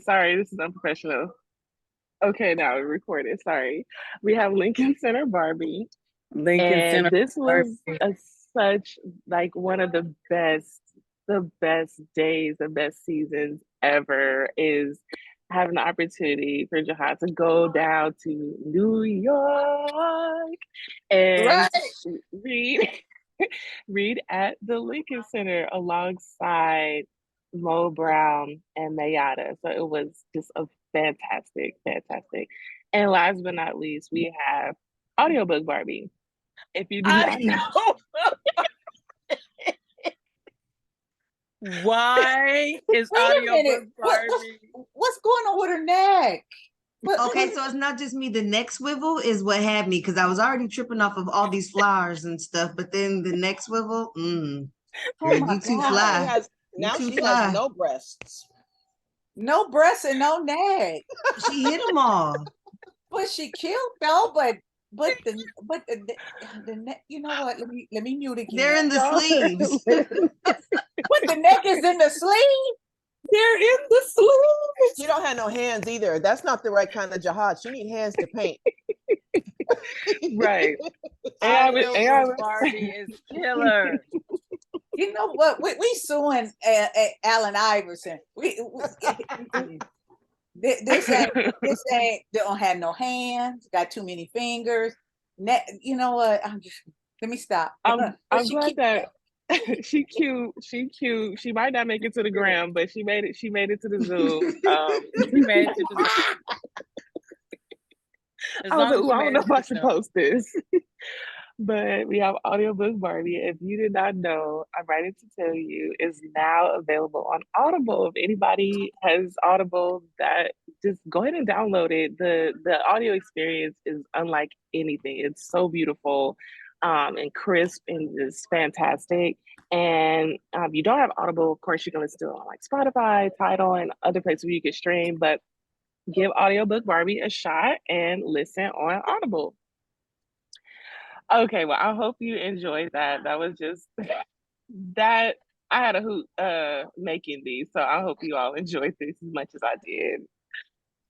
Sorry, this is unprofessional. Okay, now we recorded. Sorry. We have Lincoln Center Barbie, Lincoln and Center this was Barbie. a such like one of the best days, the best seasons ever is having the opportunity for Jaha to go down to New York and Right. read read at the Lincoln Center alongside Mo Brown and Mayada. So it was just a fantastic, fantastic. And last but not least, we have Audiobook Barbie. If you do I not know, know. Why is Wait a audiobook minute. Barbie? What's going on with her neck? Okay, so it's not just me. The neck swivel is what had me because I was already tripping off of all these flowers and stuff. But then the neck swivel, Oh girl, my you too Now God. she fly. has You now too she has fly. no breasts. No breasts and no neck. She hit them all. But she killed though, but the neck, you know what? Let me mute They're again. in the y'all are sleeves. hilarious. But the neck is in the sleeve. They're in the She sleeves. don't have no hands either. That's not the right kind of jihad. She need hands to paint. Right. Audiobook AI, Barbie is killer. You know what? We suing Allen Iverson. This ain't they don't have no hands. Got too many fingers. You know what? Let me stop. But I'm she glad keep that she cute. She cute. She might not make it to the gram, but she made it. She made it to the Zoom. She made it to the as I was long like, as ooh, she I don't made know it if to I the should Zoom. post this. But we have Audiobook Barbie. If you did not know, I'm writing to tell you is now available on Audible. If anybody has Audible, that just go ahead and download it. The audio experience is unlike anything. It's so beautiful, and crisp and just fantastic. And you don't have Audible, of course, you can listen to it on like Spotify, Tidal, and other places where you can stream. But give Audiobook Barbie a shot and listen on Audible. Okay, well, I hope you enjoyed that. That was just that I had a hoot making these, so I hope you all enjoyed this as much as I did.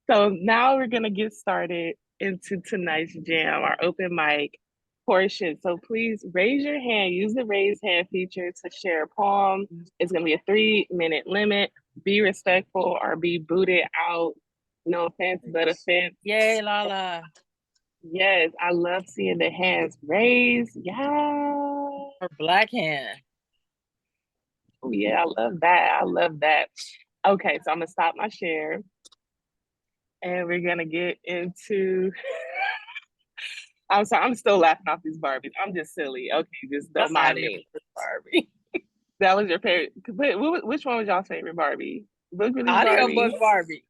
So now we're gonna get started into tonight's jam, our open mic portion. So please raise your hand, use the raise hand feature to share a poem. It's gonna be a 3 minute limit. Be respectful or be booted out. No offense, but offense. Yay, Lala. Yes, I love seeing the hands raised. Yeah. Her black hand. Oh, yeah, I love that. I love that. Okay, so I'm gonna stop my share and we're gonna get into I'm sorry, I'm still laughing off these Barbies. I'm just silly. Okay, just don't mind me. Audiobook Barbie. That was your favorite. Wait, which one was y'all's favorite Barbie? Book release Audiobook Barbie, Barbie.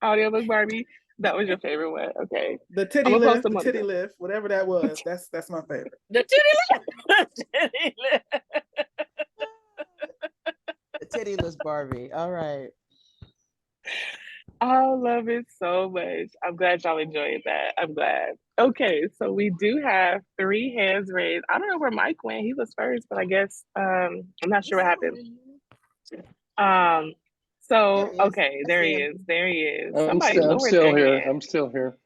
audiobook Barbie. That was your favorite one. Okay, The I'm titty gonna post lift, them the on titty lift, whatever that was. That's my favorite. The titty lip. Titty lip. The tittyless Barbie. All right. I love it so much. I'm glad y'all enjoyed that. I'm glad. Okay, so we do have three hands raised. I don't know where Mike went. He was first, but I guess I'm not sure He's what still happened. in here. Um, There so he is. okay, I there see he him. is. There he is. I'm Somebody still I'm lowered still their here. hand. I'm still here.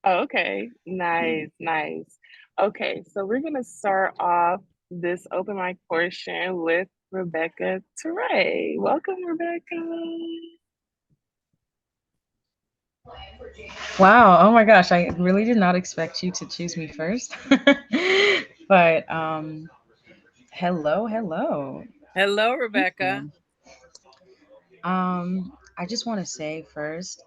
Oh, okay, nice, nice. Okay, so we're gonna start off this open mic portion with Rebecca Teray. Welcome, Rebecca. Wow. Oh my gosh. I really did not expect you to choose me first. But hello, hello. Hello, Thank Rebecca. you. I just want to say first,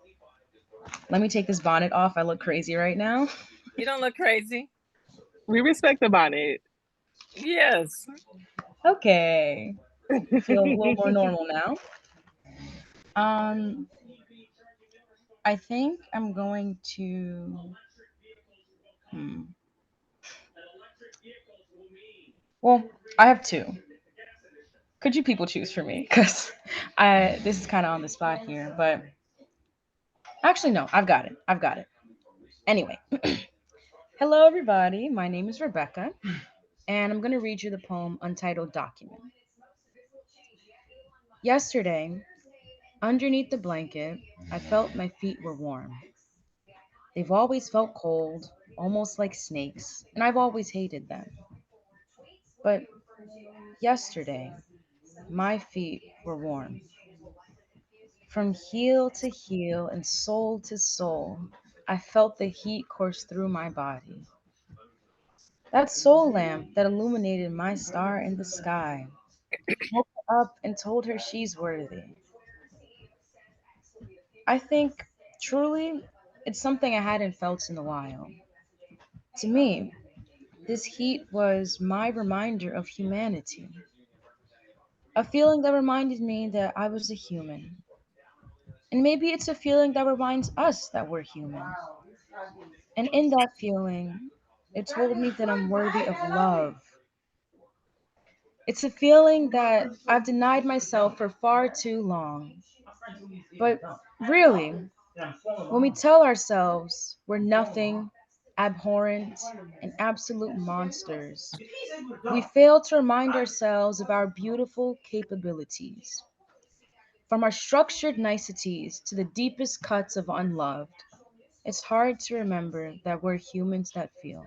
let me take this bonnet off. I look crazy right now. You don't look crazy. We respect the bonnet. Yes. Okay. I feel a little more normal now. Um, I think I'm going to. Hmm. Well, I have two. Could you people choose for me? Because I this is kind of on the spot here, but actually no, I've got it. I've got it. Anyway, hello everybody. My name is Rebecca, and I'm going to read you the poem Untitled Document. Yesterday, Underneath the blanket, I felt my feet were warm. They've always felt cold, almost like snakes, and I've always hated them. But yesterday, my feet were warm. From heel to heel and soul to soul, I felt the heat course through my body. That soul lamp that illuminated my star in the sky woke her up and told her she's worthy. I think, truly, it's something I hadn't felt in a while. To me, this heat was my reminder of humanity, a feeling that reminded me that I was a human. And maybe it's a feeling that reminds us that we're human. And in that feeling, it told me that I'm worthy of love. It's a feeling that I've denied myself for far too long. But really, when we tell ourselves we're nothing, abhorrent, and absolute monsters, we fail to remind ourselves of our beautiful capabilities. From our structured niceties to the deepest cuts of unloved, it's hard to remember that we're humans that feel.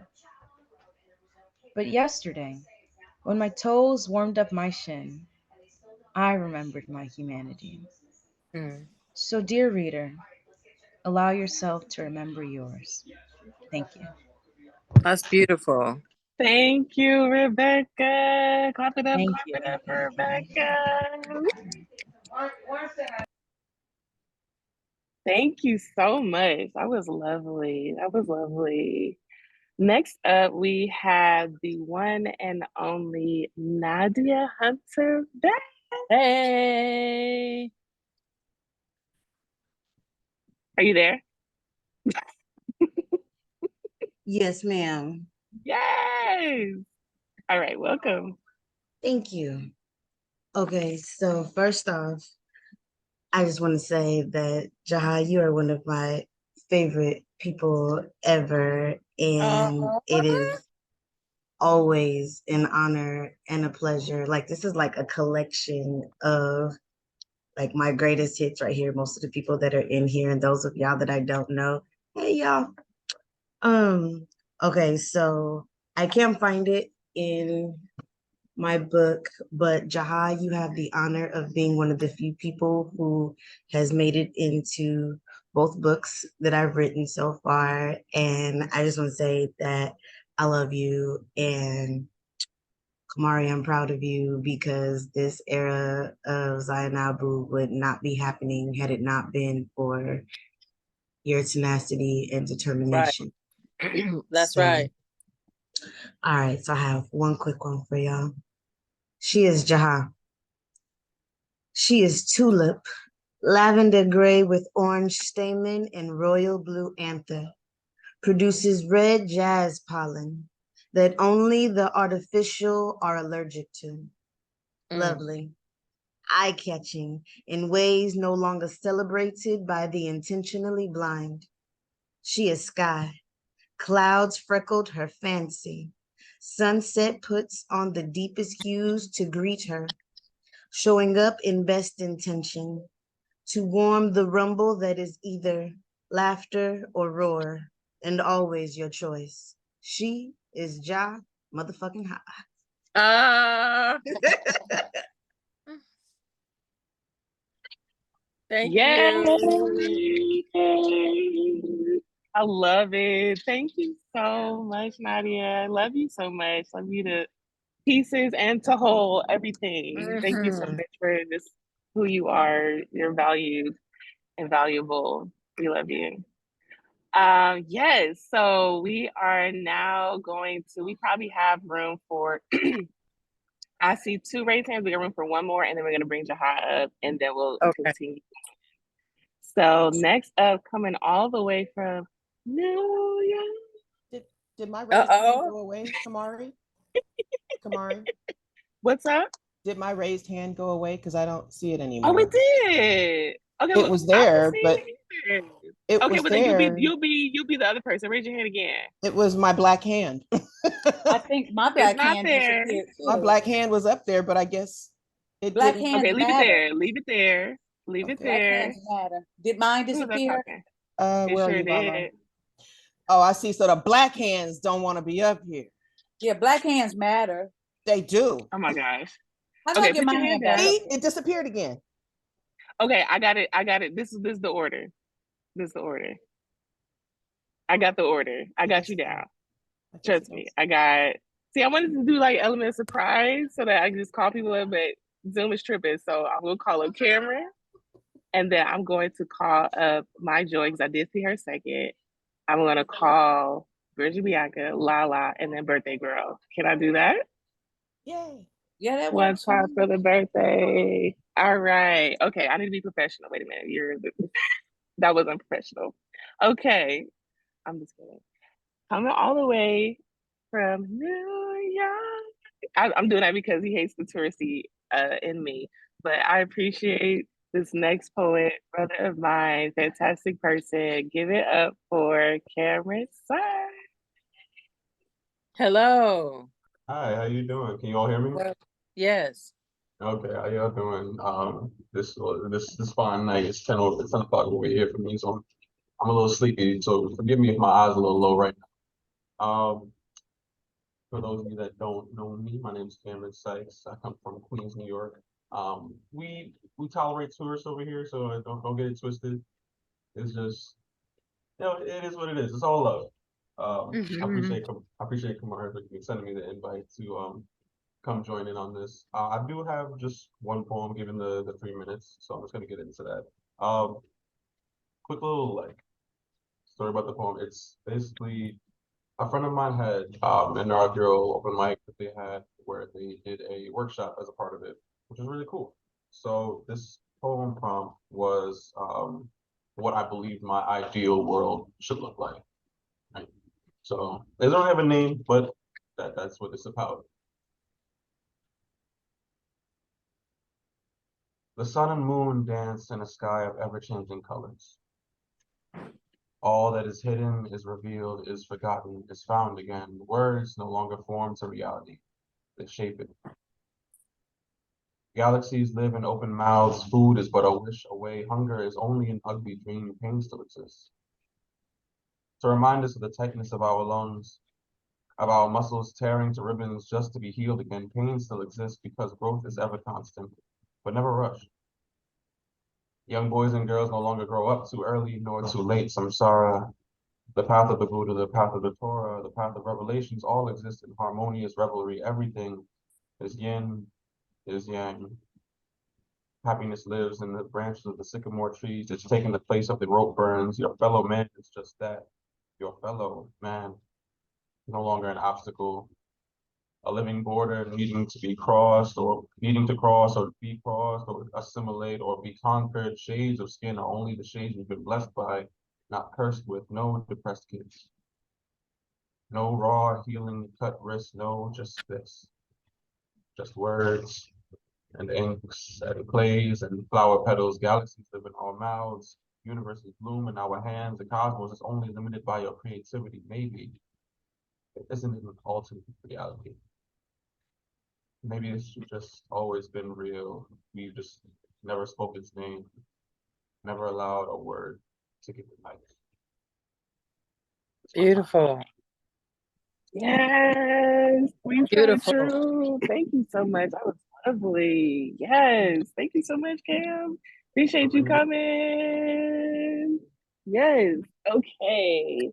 But yesterday, when my toes warmed up my shin, I remembered my humanity. Mm. So, dear reader, allow yourself to remember yours. Thank you. That's beautiful. Thank you, Rebecca. Thank Clap you. it up for Rebecca. Thank you so much. That was lovely. That was lovely. Next up, we have the one and only Nadia Hunter Beck. Hey. Are you there? Yes, ma'am. Yes. All right, welcome. Thank you. Okay, so first off, I just want to say that Jaha, you are one of my favorite people ever, and it is always an honor and a pleasure. Like this is like a collection of like my greatest hits right here. Most of the people that are in here, and those of y'all that I don't know, hey y'all. Okay, so I can't find it in my book, but Jaha, you have the honor of being one of the few people who has made it into both books that I've written so far. And I just want to say that I love you. And Kamari, I'm proud of you because this era of Zainabu would not be happening had it not been for your tenacity and Right. determination. That's So, right. all right, so I have one quick one for y'all. She is Jaha. She is tulip, lavender gray with orange stamen and royal blue anther. Produces red jazz pollen that only the artificial are allergic to. Lovely, eye-catching in ways no longer celebrated by the intentionally blind. She is sky. Clouds freckled her fancy. Sunset puts on the deepest hues to greet her, showing up in best intention to warm the rumble that is either laughter or roar, and always your choice. She is Ja motherfucking Ha. Ah, thank Yay! you. I love it. Thank you so much, Nadia. I love you so much. Love you to pieces and to whole, everything. Thank you so Mhm. much for just who you are. You're valued and valuable. We love you. Yes, so we are now going to, we probably have room for, I see two raised hands. We got room for one more, and then we're going to bring Jaha up, and then we'll Okay. continue. So next up, coming all the way from New York. Did my raised hand Uh-oh. go away, Kamari? Kamari, What's up? did my raised hand go away? Because I don't see it Oh, anymore. it did. Okay, It well, was I don't there, see but it either. it Okay, was well then there. you'll be the other person. Raise your hand again. It was my black hand. I think my It's black not hand there. disappeared My too. black hand was up there, but I guess it Black didn't. hands Okay, leave it matter. there. Leave it there. Leave it Black there. hands matter. Did mine Who was that disappear? talking? It Where are sure you, Mama? did. Oh, I see. So the black hands don't want to be up here. Yeah, black hands matter. They do. Oh my gosh. How do I Okay, get put my your hand hand back down. up See, here? it disappeared again. Okay, I got it. I got it. This is the order. This is the order. I got the order. I got you down. I guess Trust it me. goes. I got. See, I wanted to do like element of surprise so that I can just call people up, but Zoom is tripping. So I will call up Cameron, and then I'm going to call up my Joy because I did see her second. I'm gonna call Bridget Bianca, Lala, and then Birthday Girl. Can I do that? Yay. Yeah, that One works. for time me. for the birthday. All right. Okay, I need to be professional. Wait a minute. That was unprofessional. Okay, I'm just kidding. Coming all the way from New York. I'm doing that because he hates the touristy in me. But I appreciate this next poet, brother of mine, fantastic person. Give it up for Cameron Sir. Hello. Hi, how you doing? Can you all hear me? Well, Yes. Okay, how y'all doing? This fine night. It's 10 o'clock over here for me, so I'm a little sleepy. So forgive me if my eyes are a little low right now. For those of you that don't know me, my name is Cameron Sykes. I come from Queens, New York. We tolerate tourists over here, so don't get it twisted. It's just it is what it is. It's all love. Mhm. I appreciate Kamar for sending me the invite to come join in on this. I do have just one poem given the 3 minutes, so I'm just gonna get into that. Quick little like story about the poem. It's basically a friend of mine had an inaugural open mic that they had where they did a workshop as a part of it, which was really cool. So this poem prompt was what I believe my ideal world should look like. Right? So they don't have a name, but that's what it's about. The sun and moon dance in a sky of ever-changing colors. All that is hidden is revealed, is forgotten, is found again. Words no longer form to reality. They shape it. Galaxies live in open mouths. Food is but a wish away. Hunger is only an ugly dream. Pain still exists. To remind us of the tightness of our lungs, of our muscles tearing to ribbons just to be healed again. Pain still exists because growth is ever constant, but never rushed. Young boys and girls no longer grow up too early nor too late. Samsara, the path of the Buddha, the path of the Torah, the path of revelations all exist in harmonious revelry. Everything is yin, is yang. Happiness lives in the branches of the sycamore trees. It's taking the place of the rope burns. Your fellow man is just that. Your fellow man, no longer an obstacle, a living border needing to be crossed or needing to cross or be crossed or assimilate or be conquered. Shades of skin are only the shades we've been blessed by, not cursed with. No depressed kids. No raw healing cut wrist. No, just this. Just words and inks and clays and flower petals. Galaxies live in our mouths. Universes bloom in our hands. The cosmos is only limited by your creativity. Maybe it isn't an alternate reality. Maybe it's just always been real. We've just never spoke its name, never allowed a word to get the light. It's my time. Beautiful. Yes, we so Beautiful. true. Thank you so much. That was lovely. Yes, thank you so much, Cam. Appreciate you coming. Yes. Okay.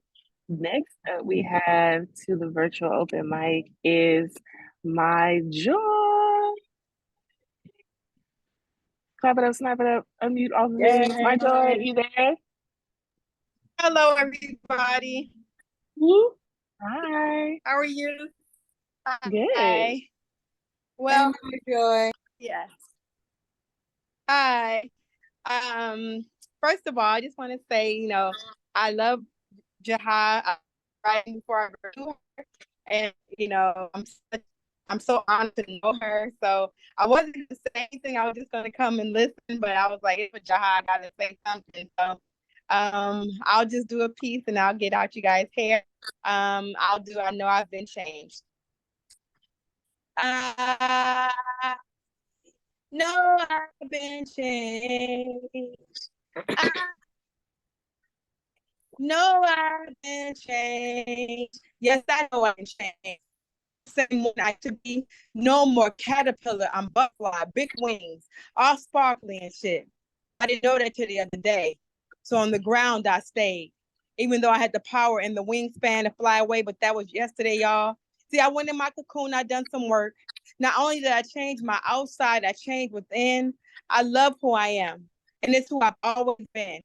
Next up, we have to the virtual open mic is my joy. Clap it up, snap it up, unmute all the things. My joy, you there? Hello, everybody. Woo. Hi. How are you? Good. Hi. Hey, Well, my Joy. yes. Hi. First of all, I just want to say, I love Jaha. I writing before I knew her, and I'm so honored to know her. So I wasn't going to say anything. I was just going to come and listen, but I was like, it's for Jaha. I got to say something. So I'll just do a piece and I'll get out you guys' hair. I know I've been changed. No, I've been changed. I know I've been changed. Yes, I know I've been changed. Same when I to be no more caterpillar. I'm butterfly, big wings, all sparkly and shit. I didn't know that till the other day. So on the ground I stayed, even though I had the power and the wingspan to fly away. But that was yesterday, y'all. See, I went in my cocoon. I done some work. Not only did I change my outside, I changed within. I love who I am, and it's who I've always been.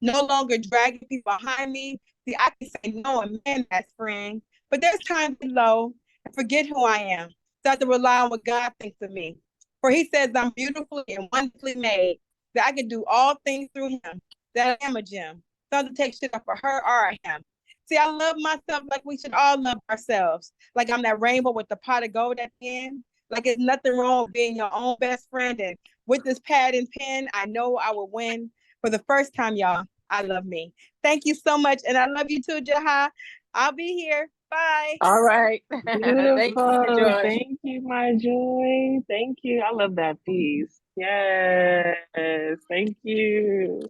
No longer dragging people behind me. See, I can say no and man that spring, but there's times below and forget who I am. Start to rely on what God thinks of me. For he says I'm beautifully and wonderfully made, that I can do all things through him, that I am a gem. Start to take shit up for her or him. See, I love myself like we should all love ourselves. Like I'm that rainbow with the pot of gold at the end. Like it's nothing wrong with being your own best friend. And with this pad and pen, I know I will win. For the first time, y'all, I love me. Thank you so much. And I love you too, Jaha. I'll be here. Bye. All right. Thank you, Beautiful. Joy. Thank you, my joy. Thank you. I love that piece. Yes. Thank you.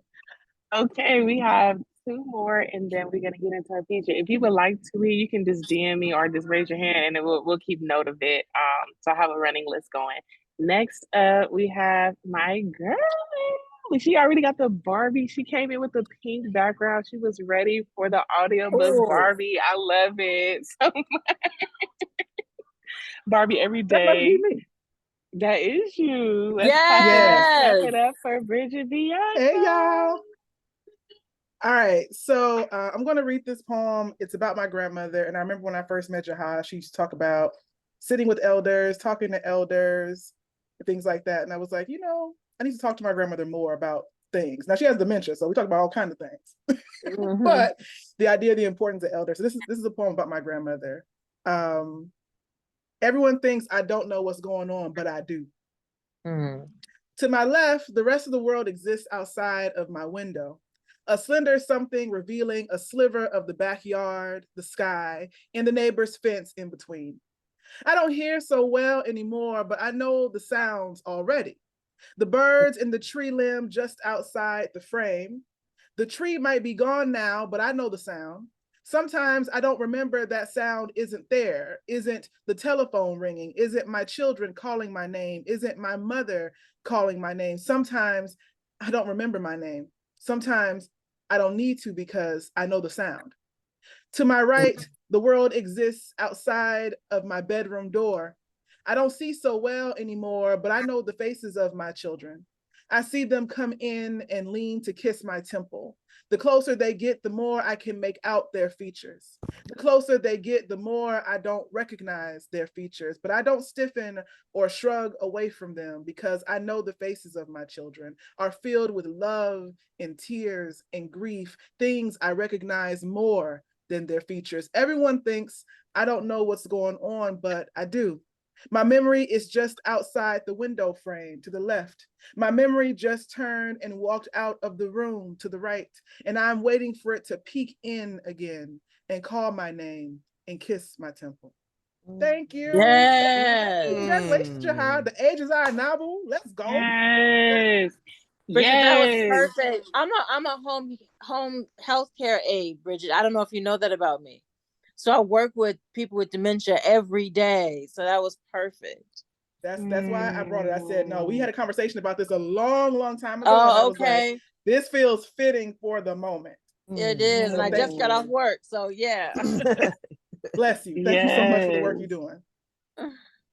Okay, we have two more, and then we're gonna get into our feature. If you would like to read, you can just DM me or just raise your hand, and then we'll keep note of it. So I have a running list going. Next up, we have my girl. She already got the Barbie. She came in with the pink background. She was ready for the audiobook Oh, Barbie. I love it. So Barbie every That must be day. me. That is you. Let's Yes. clap yes. it up for Bridget Bianca. Hey, y'all. All right, so I'm going to read this poem. It's about my grandmother, and I remember when I first met Jaha, she used to talk about sitting with elders, talking to elders, things like that. And I was like, I need to talk to my grandmother more about things. Now she has dementia, so we talk about all kinds of things. Mhm. But the idea of the importance of elders. So this is a poem about my grandmother. Everyone thinks I don't know what's going on, but I do. Mm. To my left, the rest of the world exists outside of my window. A slender something revealing a sliver of the backyard, the sky, and the neighbor's fence in between. I don't hear so well anymore, but I know the sounds already. The birds in the tree limb just outside the frame. The tree might be gone now, but I know the sound. Sometimes I don't remember that sound isn't there, isn't the telephone ringing, isn't my children calling my name, isn't my mother calling my name. Sometimes I don't remember my name. Sometimes I don't need to because I know the sound. To my right, the world exists outside of my bedroom door. I don't see so well anymore, but I know the faces of my children. I see them come in and lean to kiss my temple. The closer they get, the more I can make out their features. The closer they get, the more I don't recognize their features, but I don't stiffen or shrug away from them because I know the faces of my children are filled with love and tears and grief, things I recognize more than their features. Everyone thinks I don't know what's going on, but I do. My memory is just outside the window frame to the left. My memory just turned and walked out of the room to the right, and I'm waiting for it to peek in again and call my name and kiss my temple. Thank you. Yes. Congratulations, Jaha. The age is our novel. Let's go. Yes. Bridget, that was Yes. perfect. I'm a home healthcare aide, Bridget. I don't know if you know that about me. So I work with people with dementia every day. So that was perfect. That's why I brought it. I said, no, we had a conversation about this a long time ago. And I Oh, was like, okay. this feels fitting for the moment. It is. And I just got off work. So yeah. Bless you. Thank you so much for the work you're Yes. doing.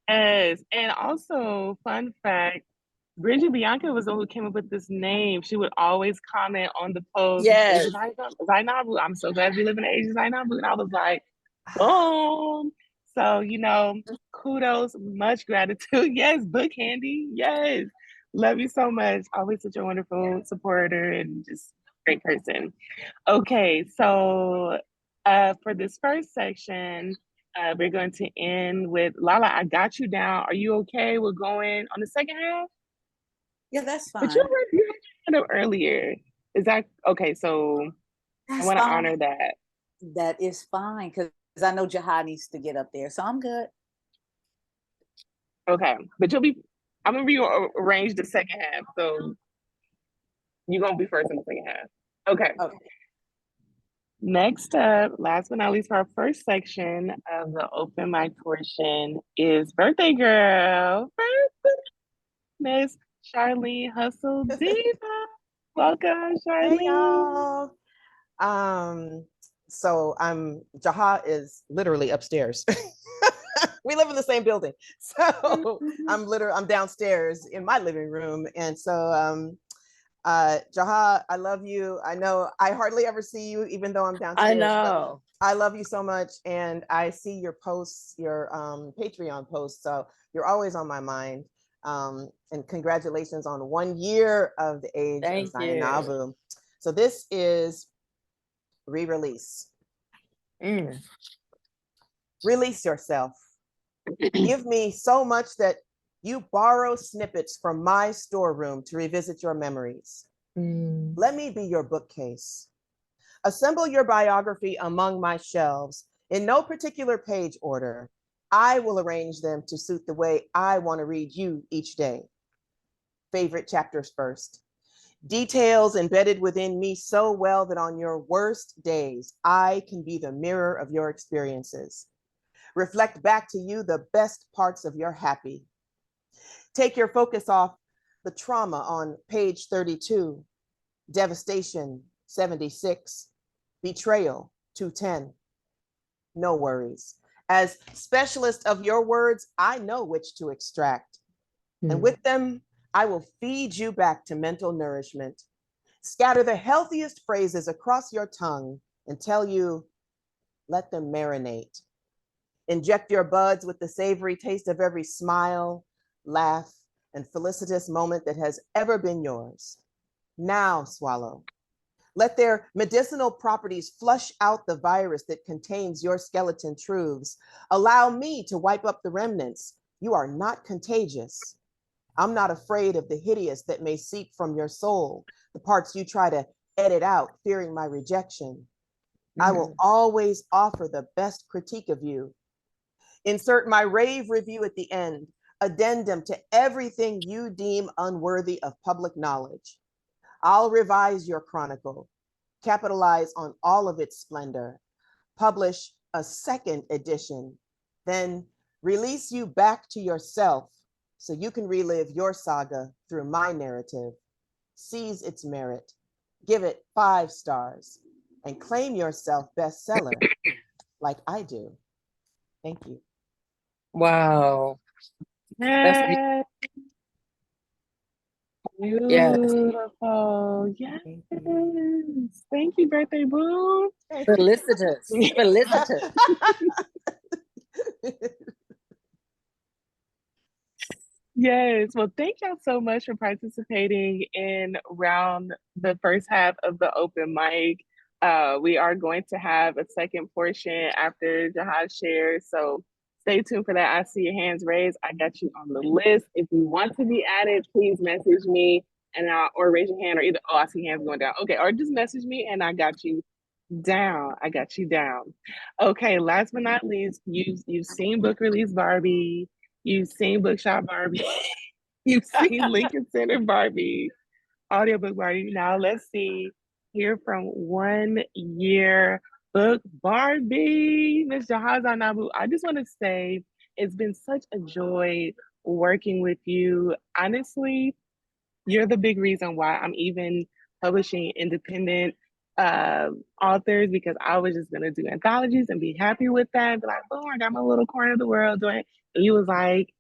Yes. And also, fun fact, Bridget Bianca was the one who came up with this name. She would always comment on the post, Yes. Zainabu. I'm so glad you live in the age of Zainabu. And I was like, boom. So, kudos, much gratitude. Yes, book handy. Yes. Love you so much. Always such a wonderful supporter and just great person. Okay, so for this first section, we're going to end with Lala. I got you down. Are you okay with going on the second half? Yeah, that's But fine. you had your hand up earlier. Is that okay? So I That's want to fine. honor that. That is fine because I know Jaha needs to get up there, so I'm good. Okay, but you'll be I'm gonna rearrange the second half. So you're gonna be first in the second half. Okay. Okay. Next up, last but not least, for our first section of the open mic portion is birthday girl, Miss Charlene Hustle Diva. Welcome, Hey Charlene. y'all. So Jaha is literally upstairs. We live in the same building. So I'm downstairs in my living room. And so Jaha, I love you. I know I hardly ever see you, even though I'm I downstairs, but know. I love you so much. And I see your posts, your Patreon posts. So you're always on my mind. And congratulations on 1 year of the age of Thank you. Zainabu. So this is re-release. Mm. Release yourself. Give me so much that you borrow snippets from my storeroom to revisit your memories. Let me be your bookcase. Assemble your biography among my shelves in no particular page order. I will arrange them to suit the way I want to read you each day. Favorite chapters first. Details embedded within me so well that on your worst days, I can be the mirror of your experiences. Reflect back to you the best parts of your happy. Take your focus off the trauma on page 32, devastation 76, betrayal 210. No worries. As specialist of your words, I know which to extract. And with them, I will feed you back to mental nourishment. Scatter the healthiest phrases across your tongue and tell you, let them marinate. Inject your buds with the savory taste of every smile, laugh, and felicitous moment that has ever been yours. Now swallow. Let their medicinal properties flush out the virus that contains your skeleton truths. Allow me to wipe up the remnants. You are not contagious. I'm not afraid of the hideous that may seep from your soul, the parts you try to edit out, fearing my rejection. I will always offer the best critique of you. Insert my rave review at the end, addendum to everything you deem unworthy of public knowledge. I'll revise your chronicle, capitalize on all of its splendor, publish a second edition, then release you back to yourself so you can relive your saga through my narrative. Seize its merit, give it 5 stars, and claim yourself bestseller like I do. Thank you. Wow. That's Yes. yes. Beautiful. Yes. Thank you. Thank you, birthday boo. Felicitous. Felicitous. Yes. Well, thank y'all so much for participating in the first half of the open mic. We are going to have a second portion after Jahad shares. So stay tuned for that. I see your hands raised. I got you on the list. If you want to be added, please message me and or raise your hand or either, oh, I see hands going down. Okay. Or just message me and I got you down. I got you down. Okay. Last but not least, you've seen Book Release Barbie. You've seen Bookshop Barbie. You've seen Lincoln Center Barbie, Audiobook Barbie. Now let's hear from 1 year book Barbie, Miss Jaha Zainabu. I just want to say it's been such a joy working with you. Honestly, you're the big reason why I'm even publishing independent authors, because I was just gonna do anthologies and be happy with that and be like, oh, I got my little corner of the world doing it. And you was like,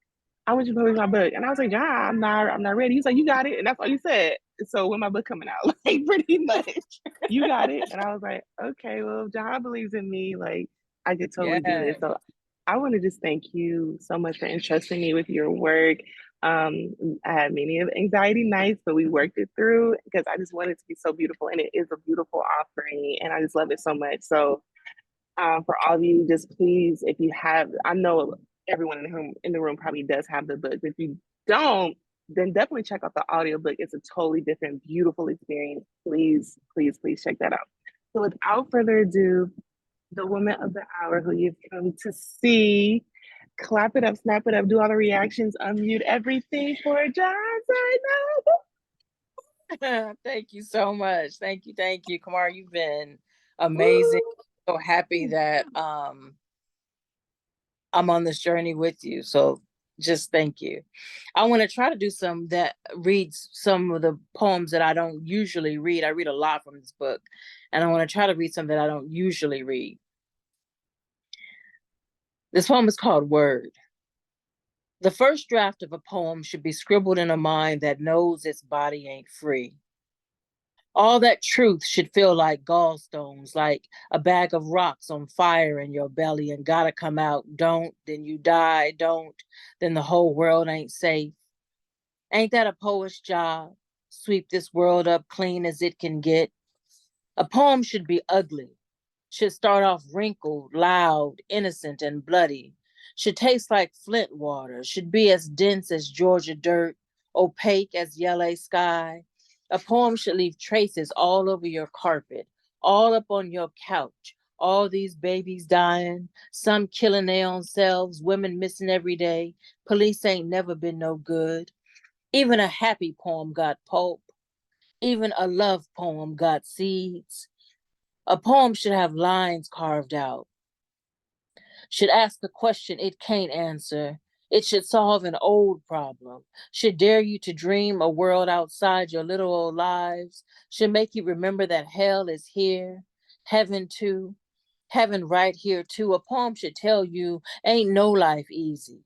I want you to publish my book. And I was like, yeah, I'm not ready. He's like, you got it. And that's all you said. So when my book coming out, like pretty much, you got it. And I was like, okay, well, if John believes in me, like I could totally do this. So I want to just thank you so much for entrusting me with your work. I had many of anxiety nights, but we worked it through because I just wanted it to be so beautiful. And it is a beautiful offering. And I just love it so much. So for all of you, just please, if you have, I know everyone in the room probably does have the book. But if you don't, then definitely check out the audiobook. It's a totally different, beautiful experience. Please, please, please check that out. So without further ado, the woman of the hour who you've come to see, Clap it up, snap it up, do all the reactions, unmute everything for Jaha Zainabu. Thank you so much. Thank you. Kamar, you've been amazing. So happy that I'm on this journey with you. So just thank you. I want to try to do some that reads some of the poems that I don't usually read. I read a lot from this book, and I want to try to read some that I don't usually read. This poem is called Word. The first draft of a poem should be scribbled in a mind that knows its body ain't free. All that truth should feel like gallstones, like a bag of rocks on fire in your belly and gotta come out. Don't, then you die. Don't, then the whole world ain't safe. Ain't that a poet's job? Sweep this world up clean as it can get. A poem should be ugly, should start off wrinkled, loud, innocent, and bloody, should taste like Flint water, should be as dense as Georgia dirt, opaque as LA sky. A poem should leave traces all over your carpet, all up on your couch. All these babies dying, some killing their own selves, women missing every day. Police ain't never been no good. Even a happy poem got pulp. Even a love poem got seeds. A poem should have lines carved out, should ask a question it can't answer. It should solve an old problem, should dare you to dream a world outside your little old lives, should make you remember that hell is here, heaven too, heaven right here too. A poem should tell you ain't no life easy.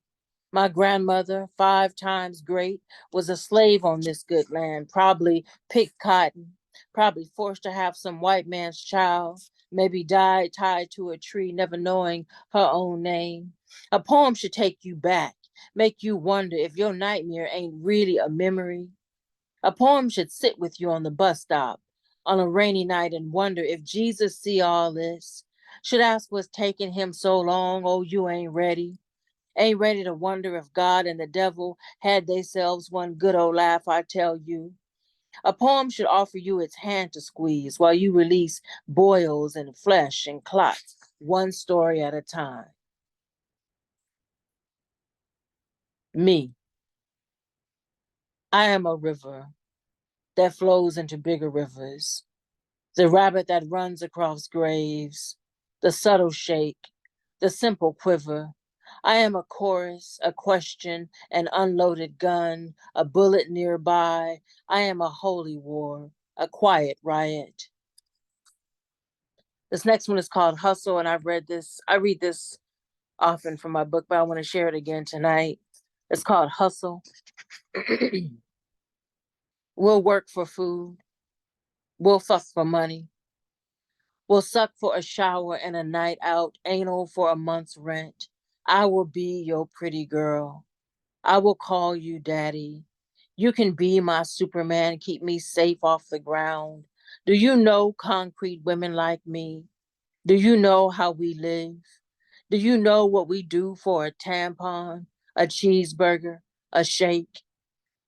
My grandmother, 5 times great, was a slave on this good land, probably picked cotton, probably forced to have some white man's child, maybe died tied to a tree, never knowing her own name. A poem should take you back, make you wonder if your nightmare ain't really a memory. A poem should sit with you on the bus stop on a rainy night and wonder if Jesus see all this. Should ask what's taking him so long, oh, you ain't ready. Ain't ready to wonder if God and the devil had themselves one good old laugh, I tell you. A poem should offer you its hand to squeeze while you release boils and flesh and clots, one story at a time. Me, I am a river that flows into bigger rivers, the rabbit that runs across graves, the subtle shake, the simple quiver. I am a chorus, a question, an unloaded gun, a bullet nearby. I am a holy war, a quiet riot. This next one is called Hustle, and I read this often from my book, but I want to share it again tonight. It's called Hustle. We'll work for food. We'll fuck for money. We'll suck for a shower and a night out, anal for a month's rent. I will be your pretty girl. I will call you daddy. You can be my Superman, keep me safe off the ground. Do you know concrete women like me? Do you know how we live? Do you know what we do for a tampon, a cheeseburger, a shake?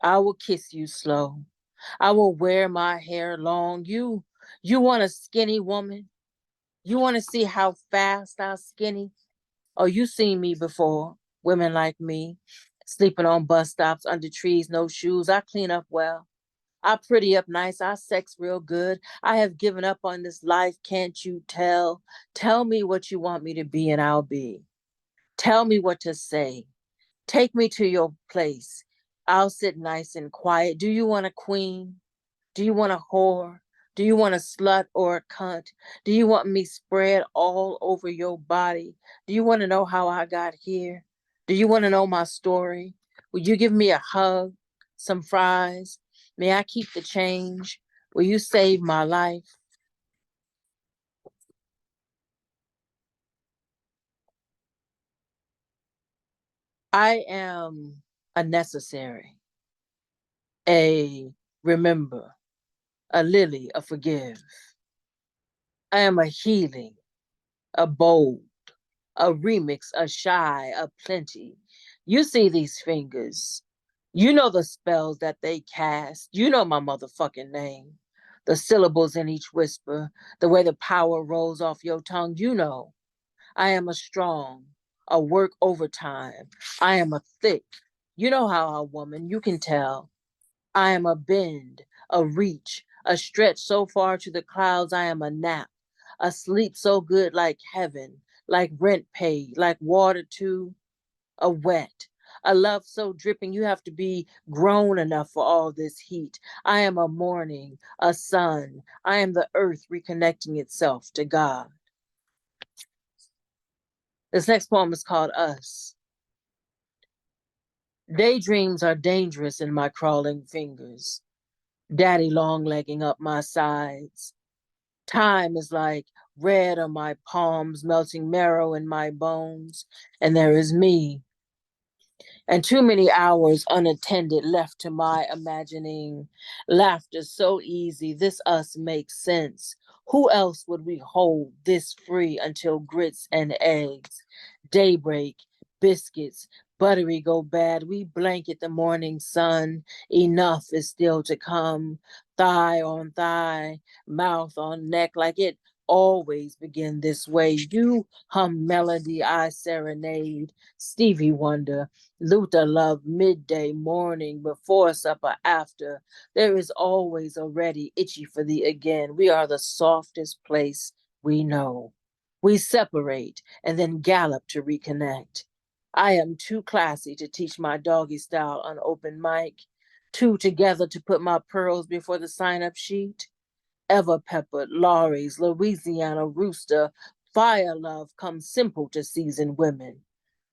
I will kiss you slow. I will wear my hair long. You want a skinny woman? You want to see how fast I skinny? Oh, you seen me before. Women like me, sleeping on bus stops under trees, no shoes. I clean up well. I pretty up nice. I sex real good. I have given up on this life. Can't you tell? Tell me what you want me to be and I'll be. Tell me what to say. Take me to your place. I'll sit nice and quiet. Do you want a queen? Do you want a whore? Do you want a slut or a cunt? Do you want me spread all over your body? Do you want to know how I got here? Do you want to know my story? Will you give me a hug, some fries? May I keep the change? Will you save my life? I am a necessary, a remember, a lily, a forgive. I am a healing, a bold, a remix, a shy, a plenty. You see these fingers. You know the spells that they cast. You know my motherfucking name. The syllables in each whisper, the way the power rolls off your tongue. You know, I am a strong, a work overtime. I am a thick. You know how a woman, you can tell. I am a bend, a reach, a stretch so far to the clouds. I am a nap, a sleep so good like heaven, like rent paid, like water too, a wet, a love so dripping you have to be grown enough for all this heat. I am a morning, a sun. I am the earth reconnecting itself to God. This next poem is called Us. Daydreams are dangerous in my crawling fingers. Daddy long-legging up my sides. Time is like red on my palms, melting marrow in my bones. And there is me, and too many hours unattended left to my imagining. Laughter so easy, this us makes sense. Who else would we hold this free until grits and eggs? Daybreak, biscuits, buttery go bad. We blanket the morning sun. Enough is still to come. Thigh on thigh, mouth on neck, like it always begin this way. You hum melody, I serenade. Stevie Wonder, Luther love midday, morning, before supper, after. There is always a ready, itchy for thee again. We are the softest place we know. We separate and then gallop to reconnect. I am too classy to teach my doggy style on open mic. Two together to put my pearls before the sign-up sheet. Ever peppered, Laurie's, Louisiana rooster, fire love comes simple to seasoned women.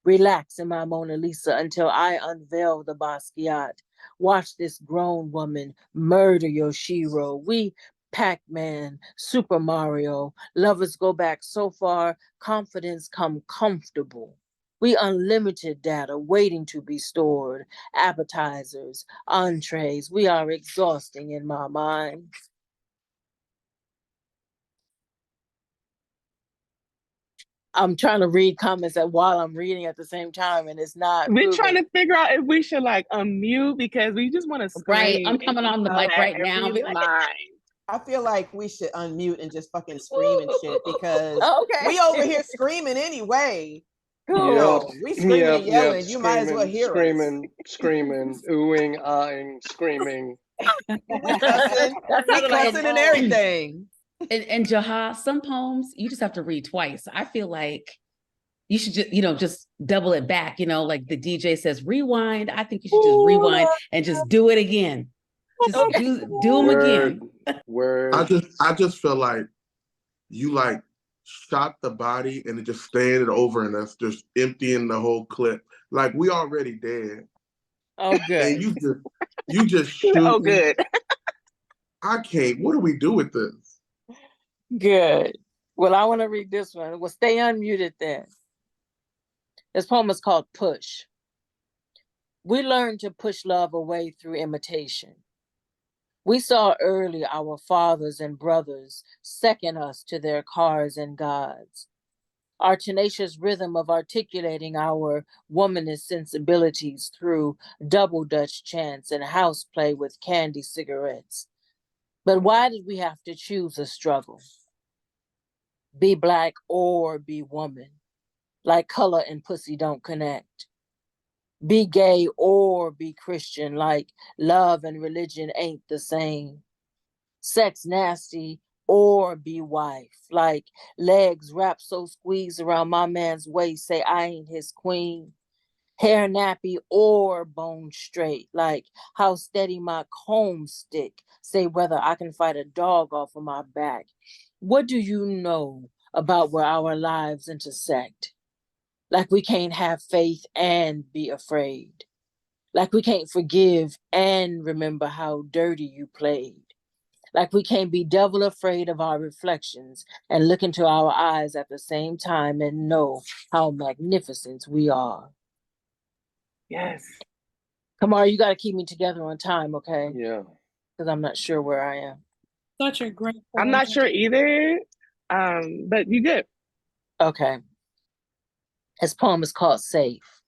Relax in my Mona Lisa until I unveil the Basquiat. Watch this grown woman murder Yoshiro. We Pac-Man, Super Mario, lovers go back so far, confidence come comfortable. We unlimited data waiting to be stored, appetizers, entrees. We are exhausting in my mind. I'm trying to read comments while I'm reading at the same time, and it's not We're moving. trying to figure out if we should like unmute because we just want to scream. Right. I'm coming on the mic right now. Every line. I feel like we should unmute and just fucking scream and shit because Okay. we over here screaming anyway. Cool. You know, we screaming and yelling. You screaming, might as well hear screaming, oohing, ahhing, screaming. us. We cussing and everything. And Jaha, some poems you just have to read twice. I feel like you should just, just double it back. Like the DJ says, rewind. I think you should just rewind and just do it again. Just do them again. Word. I just feel like you like shot the body and it just standing over and us just emptying the whole clip. Like we already dead. Oh, good. And you just shoot. Oh, good. I can't. What do we do with this? Good. Well, I want to read this one. Well, stay unmuted then. This poem is called Push. We learned to push love away through imitation. We saw early our fathers and brothers second us to their cars and gods. Our tenacious rhythm of articulating our womanist sensibilities through double Dutch chants and house play with candy cigarettes. But why did we have to choose a struggle? Be black or be woman, like color and pussy don't connect. Be gay or be Christian, like love and religion ain't the same. Sex nasty or be wife, like legs wrapped so squeezed around my man's waist, say I ain't his queen. Hair nappy or bone straight, like how steady my comb stick, say whether I can fight a dog off of my back. What do you know about where our lives intersect? Like we can't have faith and be afraid. Like we can't forgive and remember how dirty you played. Like we can't be devil afraid of our reflections and look into our eyes at the same time and know how magnificent we are. Yes. Kamar, you got to keep me together on time, okay? Yeah. Because I'm not sure where I am. Such a great poem. I'm not sure either, but you good. Okay. His poem is called Safe.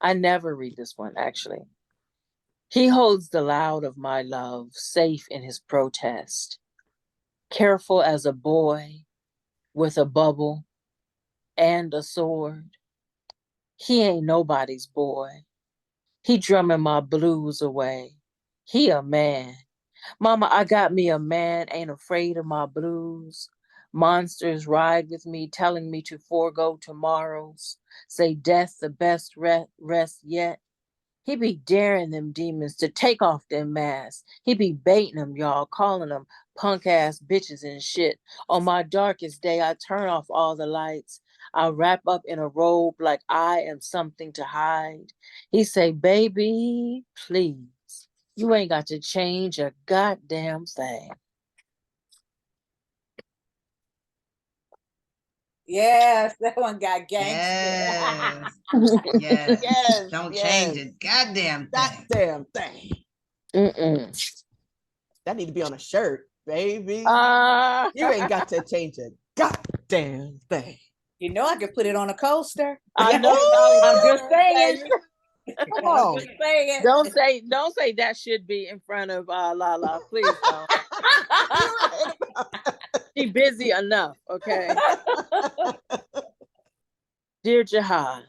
I never read this one, actually. He holds the loud of my love, safe in his protest. Careful as a boy with a bubble and a sword. He ain't nobody's boy. He drumming my blues away. He a man. Mama, I got me a man, ain't afraid of my blues. Monsters ride with me, telling me to forego tomorrows. Say death the best rest yet. He be daring them demons to take off their masks. He be baiting them, y'all, calling them punk ass bitches and shit. On my darkest day, I turn off all the lights. I wrap up in a robe like I am something to hide. He say, baby, please, you ain't got to change a goddamn thing. Yes, that one got gangster. Yes. Yes. Yes. Don't change yes. a goddamn thing. Goddamn thing. Mm-mm. That need to be on a shirt, baby. Ah. You ain't got to change a goddamn thing. You know I could put it on a coaster. I know. I'm just saying. Come I'm on. just saying. Don't say that should be in front of Lala. Please don't. She busy enough, okay? Dear Jaha,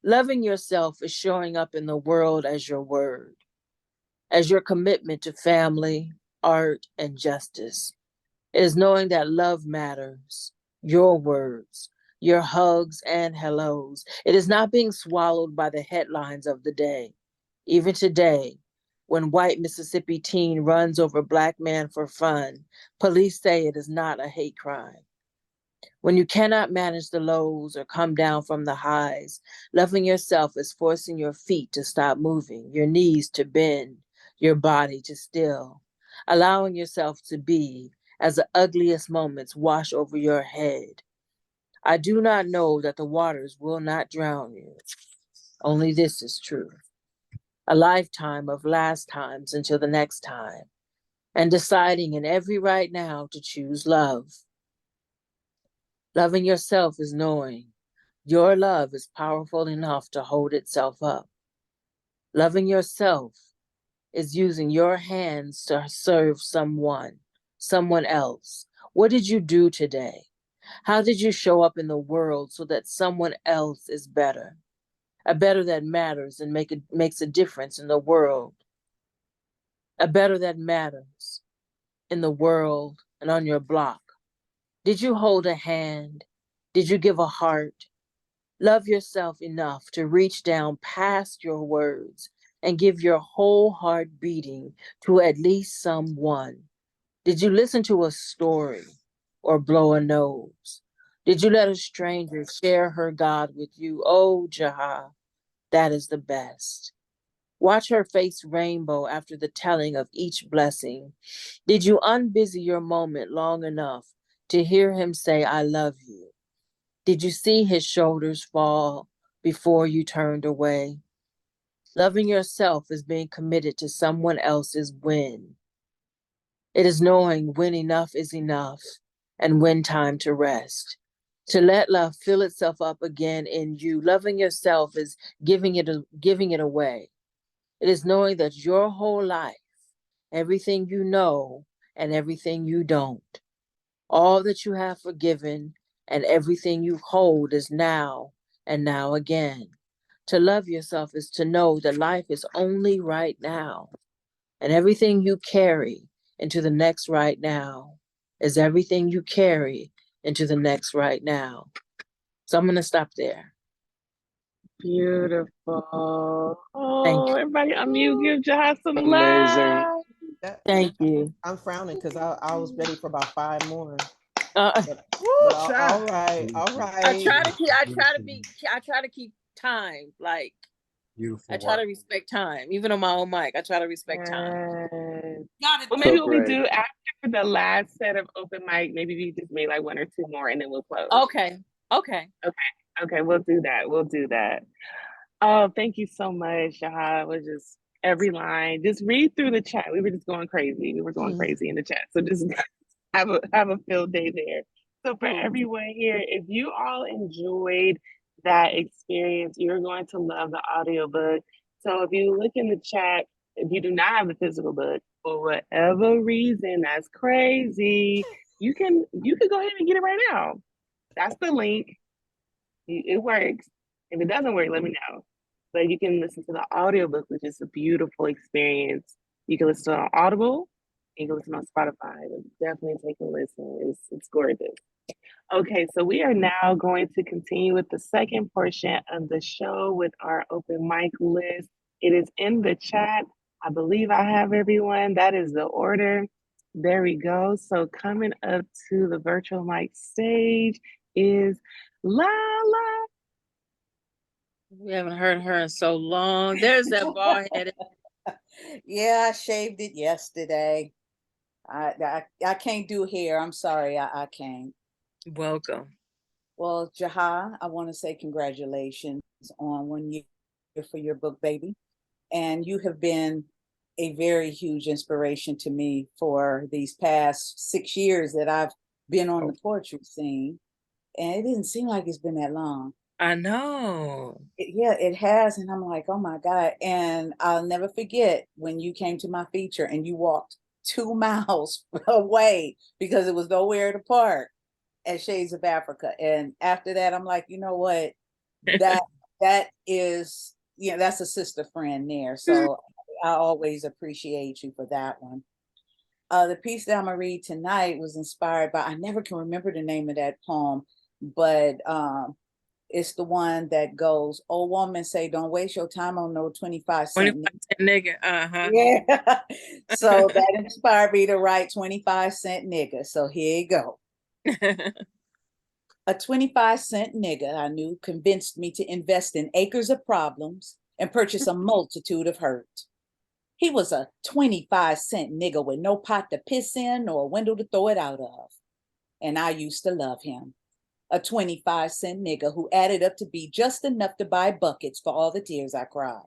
loving yourself is showing up in the world as your word, as your commitment to family, art, and justice. It is knowing that love matters, your words, your hugs and hellos. It is not being swallowed by the headlines of the day. Even today, when white Mississippi teen runs over black man for fun, police say it is not a hate crime. When you cannot manage the lows or come down from the highs, loving yourself is forcing your feet to stop moving, your knees to bend, your body to still, allowing yourself to be as the ugliest moments wash over your head. I do not know that the waters will not drown you. Only this is true. A lifetime of last times until the next time, and deciding in every right now to choose love. Loving yourself is knowing your love is powerful enough to hold itself up. Loving yourself is using your hands to serve someone else. What did you do today? How did you show up in the world so that someone else is better? A better that matters and makes a difference in the world. A better that matters in the world and on your block. Did you hold a hand? Did you give a heart? Love yourself enough to reach down past your words and give your whole heart beating to at least someone. Did you listen to a story or blow a nose? Did you let a stranger share her God with you? Oh, Jaha, that is the best. Watch her face rainbow after the telling of each blessing. Did you unbusy your moment long enough to hear him say, I love you? Did you see his shoulders fall before you turned away? Loving yourself is being committed to someone else's win. It is knowing when enough is enough and when time to rest. To let love fill itself up again in you. Loving yourself is giving it away. It is knowing that your whole life, everything you know and everything you don't, all that you have forgiven and everything you hold is now and now again. To love yourself is to know that life is only right now, and everything you carry into the next right now is everything you carry into the next right now. So I'm going to stop there. Beautiful. Thank Oh, you. everybody unmute, give Jaha some Amazing. love. Thank you. I'm frowning because I was ready for about 5 more. Uh, But child. all right, all right. I try to keep time. Like, Beautiful I try to work. respect time. Even on my own mic, I try to respect time. Yes. Got it. Well, maybe So what we great. do after the last set of open mic, maybe we just made like one or two more and then we'll close. Okay. Okay. Okay, we'll do that. We'll do that. Oh, thank you so much, Shahad. It was just every line. Just read through the chat. We were just going crazy. We were going crazy in the chat. So just have a field day there. So for everyone here, if you all enjoyed that experience, you're going to love the audiobook. So if you look in the chat, if you do not have the physical book, for whatever reason, that's crazy. You can go ahead and get it right now. That's the link. It works. If it doesn't work, let me know. But you can listen to the audiobook, which is a beautiful experience. You can listen to it on Audible. You can listen on Spotify. Definitely take a listen. It's gorgeous. Okay, so we are now going to continue with the second portion of the show with our open mic list. It is in the chat. I believe I have everyone. That is the order. There we go. So coming up to the virtual mic stage is Lala. We haven't heard her in so long. There's that bald headed. Yeah, I shaved it yesterday. I can't do hair. I'm sorry, I can't. Welcome. Well, Jaha, I want to say congratulations on 1 year for your book, baby. And you have been a very huge inspiration to me for these past 6 years that I've been on the poetry scene. And it didn't seem like it's been that long. I know. Yeah, it has. And I'm like, oh my God. And I'll never forget when you came to my feature and you walked 2 miles away because it was nowhere to park at Shades of Africa. And after that, I'm like, you know what? That is, that's a sister friend there. So I always appreciate you for that one. The piece that I'm gonna read tonight was inspired by, I never can remember the name of that poem, but it's the one that goes, "Oh woman, say don't waste your time on no 25-cent 25-cent nigga. Uh-huh. Yeah. So that inspired me to write 25-cent nigga. So here you go. A 25-cent nigga I knew convinced me to invest in acres of problems and purchase a multitude of hurt. He was a 25-cent nigga with no pot to piss in or a window to throw it out of. And I used to love him. A 25-cent nigga who added up to be just enough to buy buckets for all the tears I cried.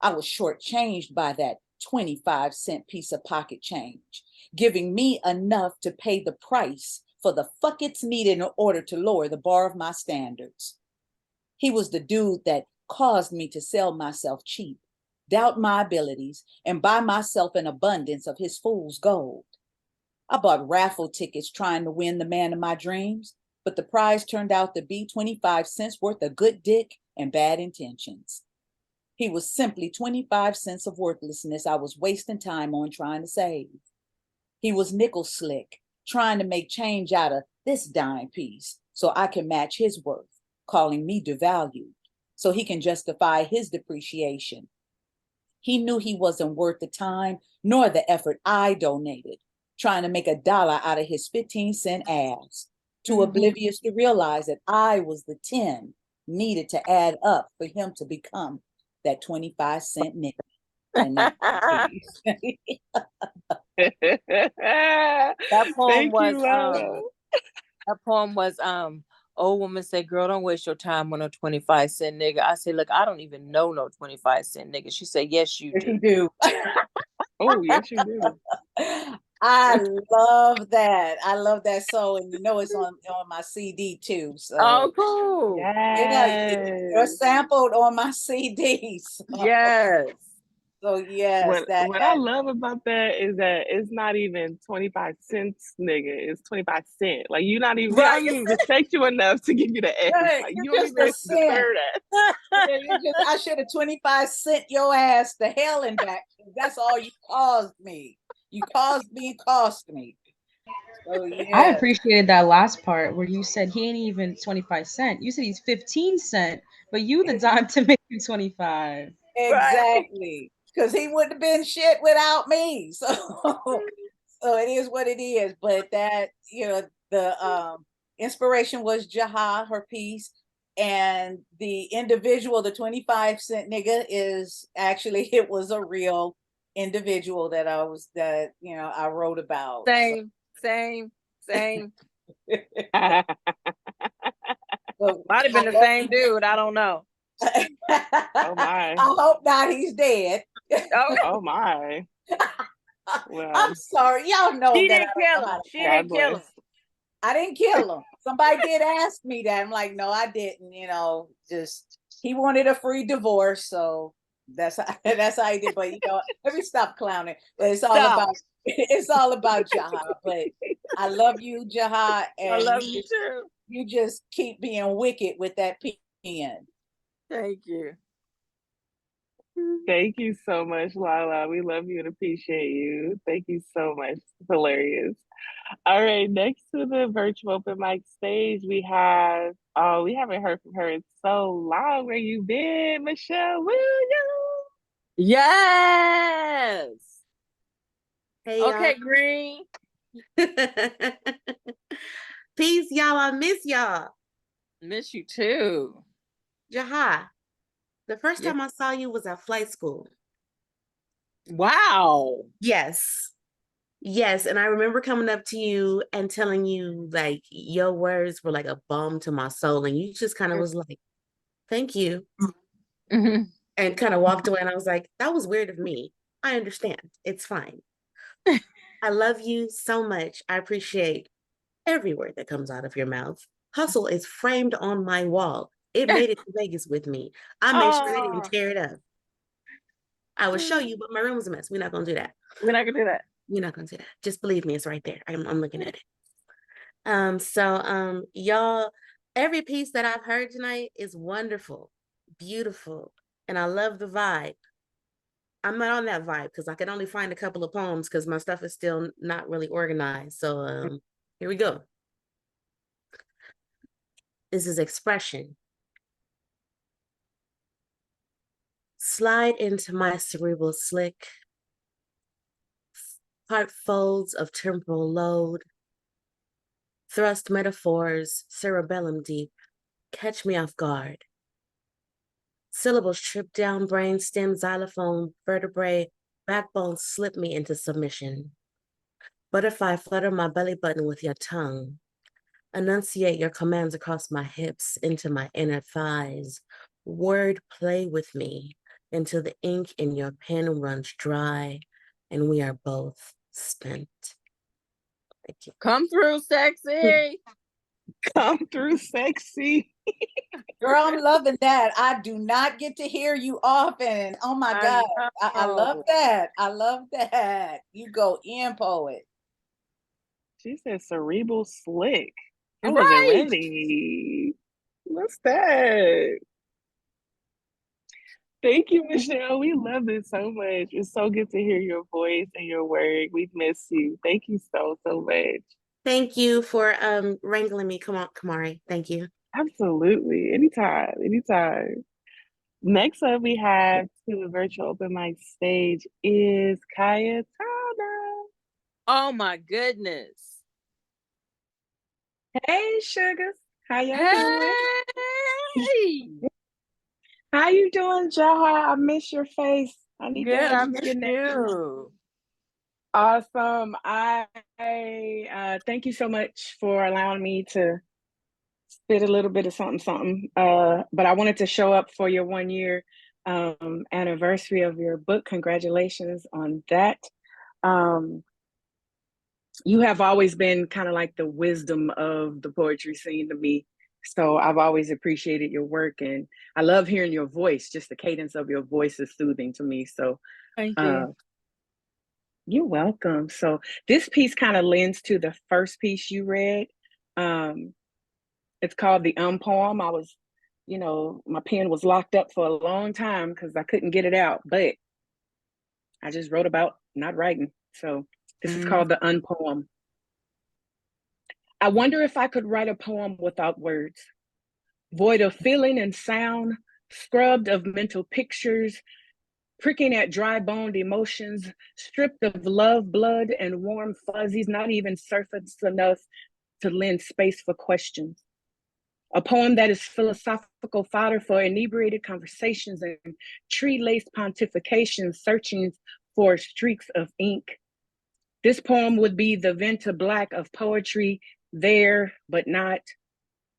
I was shortchanged by that 25-cent piece of pocket change, giving me enough to pay the price for the fuckets needed in order to lower the bar of my standards. He was the dude that caused me to sell myself cheap, doubt my abilities, and buy myself an abundance of his fool's gold. I bought raffle tickets trying to win the man of my dreams, but the prize turned out to be 25 cents worth of good dick and bad intentions. He was simply 25 cents of worthlessness I was wasting time on trying to save. He was nickel slick, trying to make change out of this dime piece so I can match his worth, calling me devalued, so he can justify his depreciation. He knew he wasn't worth the time nor the effort I donated, trying to make $1 out of his 15-cent ass, too oblivious to realize that I was the 10 needed to add up for him to become that 25-cent nigga. And that poem Thank was you, Lala. that poem was old woman said, girl, don't waste your time on a 25-cent nigga. I said, look, I don't even know no 25-cent nigga. She said, yes, you do. You do. Oh, yes, you do. I love that. I love that song, and it's on my CD too. So oh, cool. Yes. you're sampled on my CD. So. Yes. So yes, what I love about that is that it's not even 25 cents, nigga. It's 25 cents. Like you not even, I don't even respect you enough to give you the S. Right, Like you're you don't just even a cent. deserve that. I should have 25 cent your ass to hell and back. That's all you caused me. You caused me and cost me. So, yeah. I appreciated that last part where you said he ain't even 25 cent. You said he's 15 cent, but you the dime to make him 25. Exactly. Because he wouldn't have been shit without me. So so it is what it is. But that, the inspiration was Jaha, her piece. And the individual, the 25-cent nigga, is actually, it was a real individual that I wrote about. Same. So, might have been the same dude. I don't know. Oh my. I hope not. He's dead. Oh my. Well, I'm sorry. Y'all know she that didn't kill him. She didn't kill him. I didn't kill him. Somebody did ask me that. I'm like, no, I didn't. Just he wanted a free divorce, so that's how he did. But let me stop clowning. But it's all about Jaha. But I love you, Jaha, and I love you too. You just keep being wicked with that pen. Thank you. Thank you so much, Lala. We love you and appreciate you. Thank you so much. It's hilarious. All right, next to the virtual open mic stage, we have, oh, we haven't heard from her in so long. Where you been, Michelle Williams? Yes. Hey, Okay, y'all. Green. Peace, y'all. I miss y'all. Miss you too. Jaha, the first Yeah. time I saw you was at flight school. Wow. Yes. Yes. And I remember coming up to you and telling you, like, your words were like a balm to my soul. And you just kind of was like, thank you. Mm-hmm. And kind of walked away. And I was like, that was weird of me. I understand. It's fine. I love you so much. I appreciate every word that comes out of your mouth. Hustle is framed on my wall. It made it to Vegas with me. I made sure they didn't tear it up. I will show you, but my room was a mess. We're not going to do that. We're not going to do that. We're not going to do that. Just believe me, it's right there. I'm looking at it. Y'all, every piece that I've heard tonight is wonderful, beautiful, and I love the vibe. I'm not on that vibe because I can only find a couple of poems because my stuff is still not really organized. So here we go. This is expression. Slide into my cerebral slick, part folds of temporal load, thrust metaphors, cerebellum deep, catch me off guard. Syllables trip down brain stem, xylophone, vertebrae, backbone slip me into submission. Butterfly flutter my belly button with your tongue. Enunciate your commands across my hips into my inner thighs. Word play with me until the ink in your pen runs dry and we are both spent. Thank you. Come through, sexy. Come through, sexy. Girl, I'm loving that. I do not get to hear you often. Oh my God. I love that. I love that. You go in, poet. She said cerebral slick. I Right. wasn't ready. What's that? Thank you, Michelle. We love this so much. It's so good to hear your voice and your work. We've missed you. Thank you so much. Thank you for wrangling me. Come on, Kamari. Thank you. Absolutely. Anytime. Anytime. Next up, we have to the virtual open mic stage is Kaya Tana. Oh my goodness. Hey, sugars. How y'all Hey. doing? How you doing, Jaha? I miss your face. I need Good. to I miss get you. Awesome. I thank you so much for allowing me to spit a little bit of something. But I wanted to show up for your 1 year anniversary of your book. Congratulations on that. You have always been kind of like the wisdom of the poetry scene to me. So I've always appreciated your work, and I love hearing your voice. Just the cadence of your voice is soothing to me. So thank you. You're welcome. So this piece kind of lends to the first piece you read. It's called the poem. I was, my pen was locked up for a long time because I couldn't get it out, but I just wrote about not writing. So this is called the poem. I wonder if I could write a poem without words, void of feeling and sound, scrubbed of mental pictures, pricking at dry boned emotions, stripped of love, blood, and warm fuzzies, not even surface enough to lend space for questions. A poem that is philosophical fodder for inebriated conversations and tree-laced pontifications, searching for streaks of ink. This poem would be the venta black of poetry, there but not.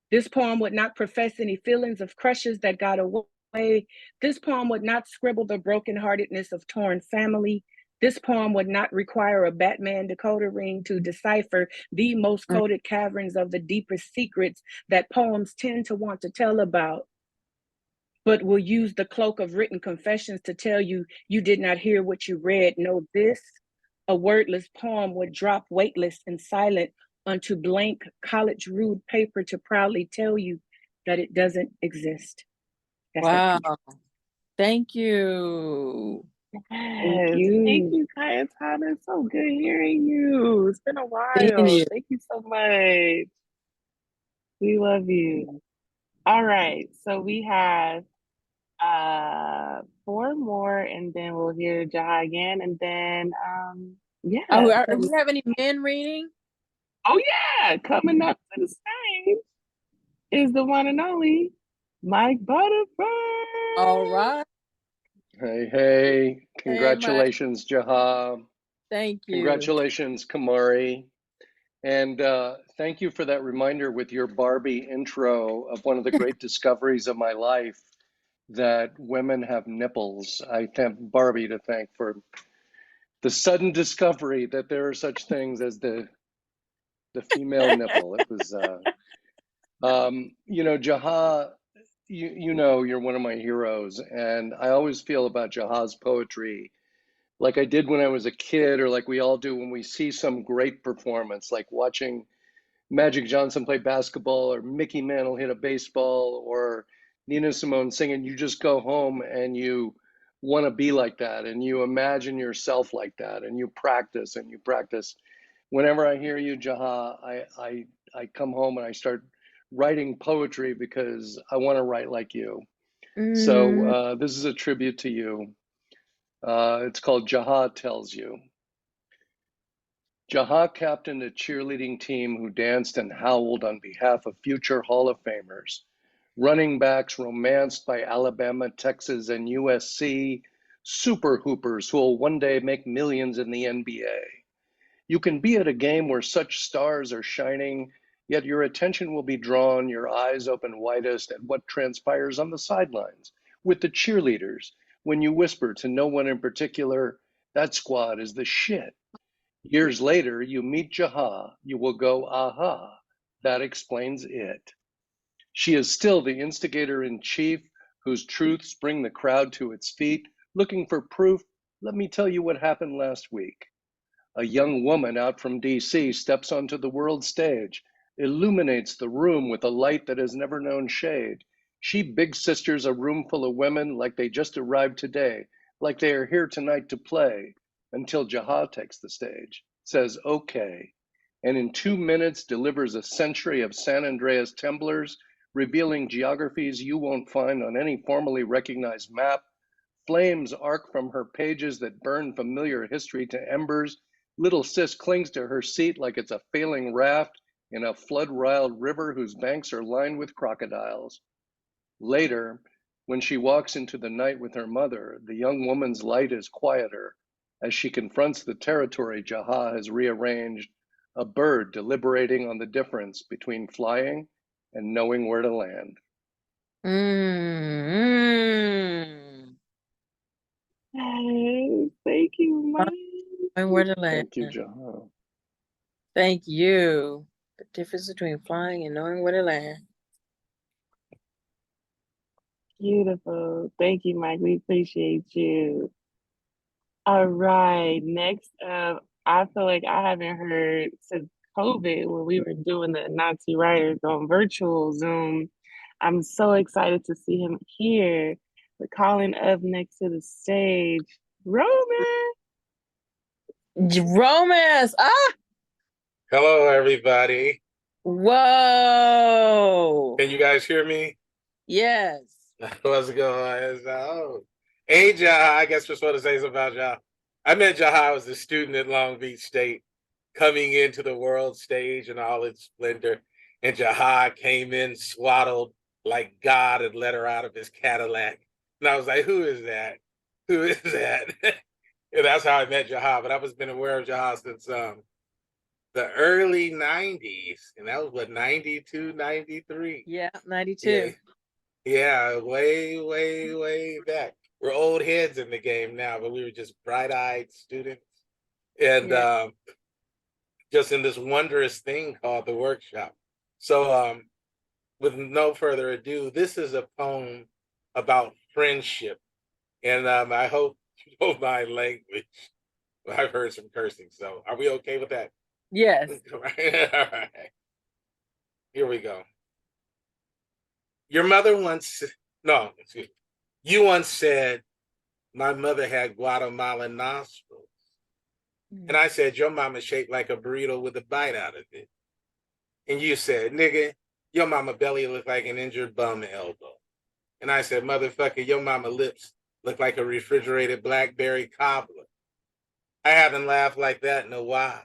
This poem would not profess any feelings of crushes that got away. This poem would not scribble the brokenheartedness of torn family. This poem would not require a Batman decoder ring to decipher the most coded caverns of the deepest secrets that poems tend to want to tell about, but will use the cloak of written confessions to tell you you did not hear what you read. No, this, a wordless poem, would drop weightless and silent onto blank college rude paper to proudly tell you that it doesn't exist. That's her Wow. piece. Thank you. Thank Yes. Thank you. you, Kayatana. It's so good hearing you. It's been a Seeing while. you. Thank you so much. We love you. All right. So we have four more and then we'll hear Jaha again and then Oh, yeah. do we have any men reading? Oh yeah, coming up to the stage is the one and only Mike Butterfly. All right. Hey, hey. Hey, Mike. Congratulations, Jaha. Thank you. Congratulations, Kamari. And thank you for that reminder with your Barbie intro of one of the great discoveries of my life, that women have nipples. I have Barbie to thank for the sudden discovery that there are such things as the female nipple. It was, Jaha, you know, you're one of my heroes. And I always feel about Jaha's poetry like I did when I was a kid, or like we all do when we see some great performance, like watching Magic Johnson play basketball, or Mickey Mantle hit a baseball, or Nina Simone singing. You just go home and you want to be like that, and you imagine yourself like that, and you practice and you practice. Whenever I hear you, Jaha, I come home and I start writing poetry because I want to write like you. So this is a tribute to you. It's called Jaha Tells You. Jaha captained a cheerleading team who danced and howled on behalf of future Hall of Famers, running backs romanced by Alabama, Texas, and USC, super hoopers who will one day make millions in the NBA. You can be at a game where such stars are shining, yet your attention will be drawn, your eyes open widest, at what transpires on the sidelines with the cheerleaders when you whisper to no one in particular, that squad is the shit. Years later, you meet Jaha, you will go, aha, that explains it. She is still the instigator in chief, whose truths bring the crowd to its feet. Looking for proof? Let me tell you what happened last week. A young woman out from DC steps onto the world stage, illuminates the room with a light that has never known shade. She big sisters a room full of women like they just arrived today, like they are here tonight to play, until Jaha takes the stage, says okay, and in 2 minutes delivers a century of San Andreas temblors, revealing geographies you won't find on any formally recognized map. Flames arc from her pages that burn familiar history to embers. Little sis clings to her seat like it's a failing raft in a flood-riled river whose banks are lined with crocodiles. Later, when she walks into the night with her mother, the young woman's light is quieter as she confronts the territory Jaha has rearranged, a bird deliberating on the difference between flying and knowing where to land. Yes, thank you, Mike. And where to land. Thank you, Jaha. Thank you. The difference between flying and knowing where to land. Beautiful. Thank you, Mike. We appreciate you. All right. Next up, I feel like I haven't heard since COVID when we were doing the Nazi writers on virtual Zoom. I'm so excited to see him here. We're calling up next to the stage, Roman. Romance. Ah! Hello, everybody. Whoa. Can you guys hear me? Yes. What's going on? Hey, Jaha, I guess we're supposed to say something about Jaha. I met Jaha, I was a student at Long Beach State, coming into the world stage in all its splendor. And Jaha came in swaddled like God had let her out of his Cadillac. And I was like, who is that? Who is that? And that's how I met Jaha. But I've been aware of Jaha since the early 90s. And that was what, 92, 93? Yeah, 92. Yeah, way, way, way back. We're old heads in the game now, but we were just bright-eyed students. And just in this wondrous thing called the workshop. So with no further ado, this is a poem about friendship. And I hope you don't mind language. I've heard some cursing, so are we okay with that? Yes. All right. Here we go. Your mother once No, excuse me. You once said my mother had Guatemalan nostrils. And I said, your mama's shaped like a burrito with a bite out of it. And you said, nigga, your mama belly looked like an injured bum elbow. And I said, motherfucker, your mama lips look like a refrigerated blackberry cobbler. I haven't laughed like that in a while.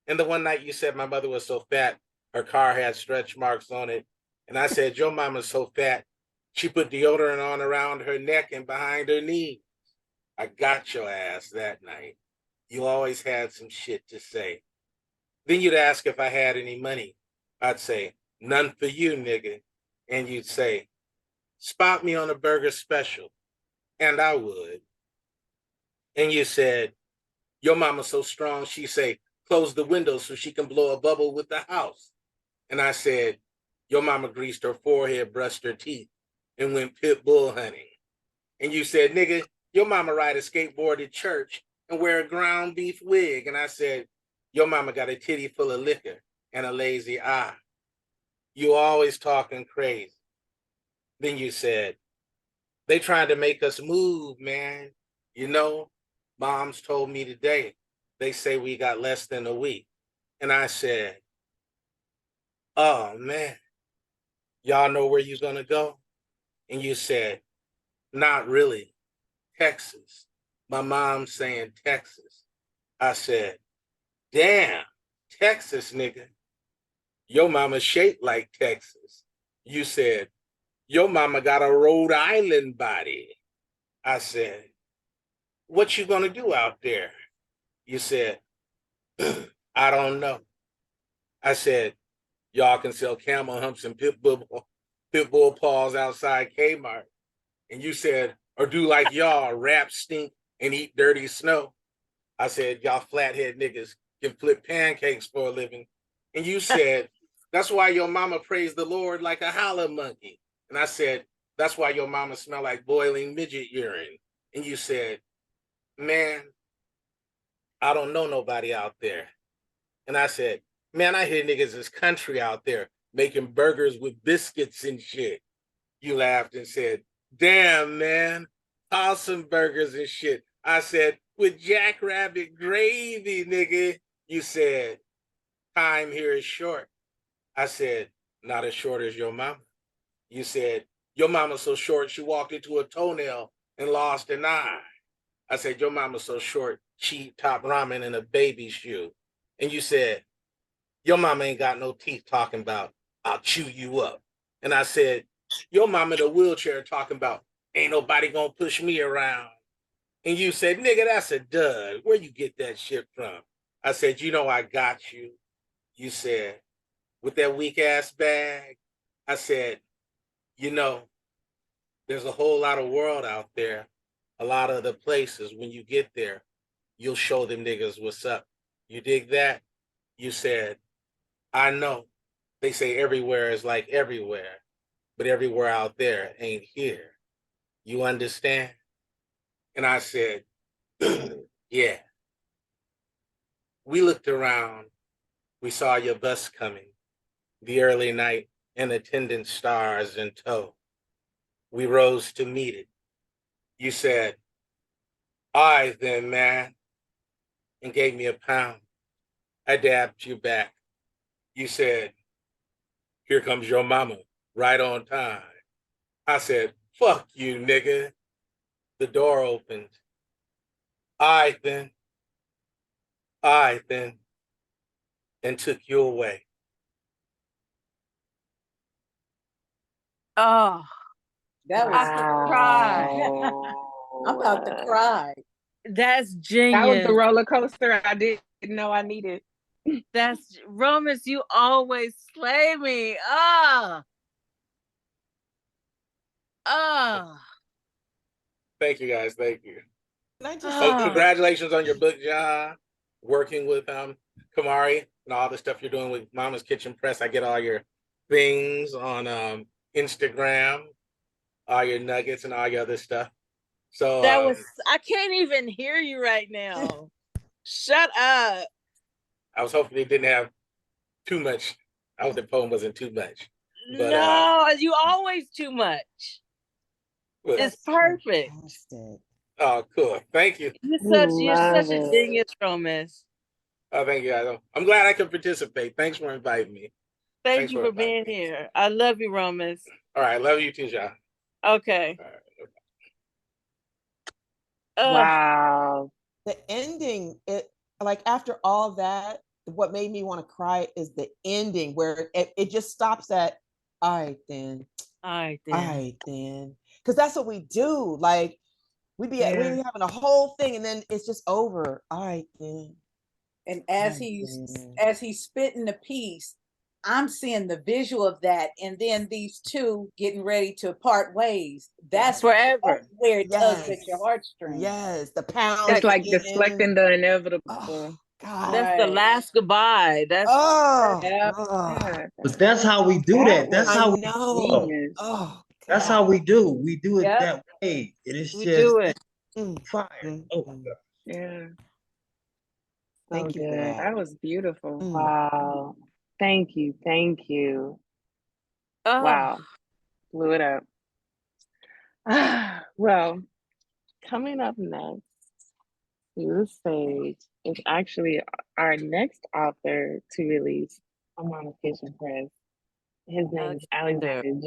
And the one night you said my mother was so fat, her car had stretch marks on it. And I said, your mama's so fat, she put deodorant on around her neck and behind her knee. I got your ass that night. You always had some shit to say. Then you'd ask if I had any money. I'd say, none for you, nigga. And you'd say, spot me on a burger special. And I would. And you said, your mama's so strong, she say, close the window so she can blow a bubble with the house. And I said, your mama greased her forehead, brushed her teeth, and went pit bull hunting. And you said, nigga, your mama ride a skateboard to church and wear a ground beef wig. And I said, your mama got a titty full of liquor and a lazy eye. You always talking crazy. Then you said, they trying to make us move, man. You know, moms told me today, they say we got less than a week. And I said, oh, man, y'all know where you're going to go? And you said, not really, Texas. My mom's saying Texas. I said, damn, Texas, nigga. Your mama shaped like Texas. You said, your mama got a Rhode Island body. I said, what you gonna do out there? You said, I don't know. I said, y'all can sell camel humps and pit bull paws outside Kmart. And you said, or do like y'all, rap, stink, and eat dirty snow. I said, y'all flathead niggas can flip pancakes for a living. And you said, that's why your mama praised the Lord like a howler monkey. And I said, that's why your mama smell like boiling midget urine. And you said, man, I don't know nobody out there. And I said, man, I hear niggas is country out there making burgers with biscuits and shit. You laughed and said, damn, man, awesome burgers and shit. I said, with jackrabbit gravy, nigga. You said, time here is short. I said, not as short as your mama. You said, your mama's so short, she walked into a toenail and lost an eye. I said, your mama's so short, she eat top ramen in a baby shoe. And you said, your mama ain't got no teeth talking about, I'll chew you up. And I said, your mama in a wheelchair talking about, ain't nobody gonna push me around. And you said, nigga, that's a dud. Where you get that shit from? I said, you know I got you. You said, with that weak ass bag? I said, you know, there's a whole lot of world out there. A lot of the places, when you get there, you'll show them niggas what's up. You dig that? You said, I know. They say everywhere is like everywhere, but everywhere out there ain't here. You understand? And I said, yeah. We looked around. We saw your bus coming, the early night and attendant stars in tow. We rose to meet it. You said, all right then, man, and gave me a pound. I dabbed you back. You said, here comes your mama, right on time. I said, fuck you, nigga. The door opened. All right then. All right then. And took you away. Oh, That was I could cry. I'm about to cry. That's That was the genius. roller coaster I didn't know I needed. That's Romus, you always slay me. Ah, ah, Thank you guys. Thank you. Can I just Oh, say, ah. congratulations on your book, Jaha. Working with Kamari and all the stuff you're doing with Mama's Kitchen Press. I get all your things on Instagram, all your nuggets and all your other stuff. So That was, I can't even hear you right now. Shut up. I was hoping it didn't have too much. I hope the poem wasn't too much. But No, you always too much. It's perfect. Fantastic. Oh, cool. Thank you. You're Love such a it. genius, Romus. Oh, thank you. I'm glad I could participate. Thanks for inviting me. Thank Thanks you for for inviting being me. here. I love you, Romus. All right. Love you too, Jaha. Okay. All right. Wow. The ending, it like after all that, what made me want to cry is the ending where it just stops at, all right then, All right all then. right then, because that's what we do. Like we be Yeah. having a whole thing and then it's just over. All right then. And All as right he's then. spitting the piece, I'm seeing the visual of that, and then these two getting ready to part ways. That's Forever. where it tugs at your Yes. heartstrings. Yes. The pound It's at the like end. deflecting the inevitable. Oh God. That's the Right. last goodbye. Oh, Yep. oh, Yeah, But that's how we do that that. That's I was how we know. flow. genius. Oh That's God. how we do. We do it Yep. that way. It is We just do it. Mm, fire. mm, Oh my mm. God. Yeah, so Thank you for good. that. That was beautiful. Mm. Wow. Thank you. Thank you. Oh, Wow. Blew it up. Well, coming up next to the stage is actually our next author to release a nonfiction press. His name is Alexander. Alexander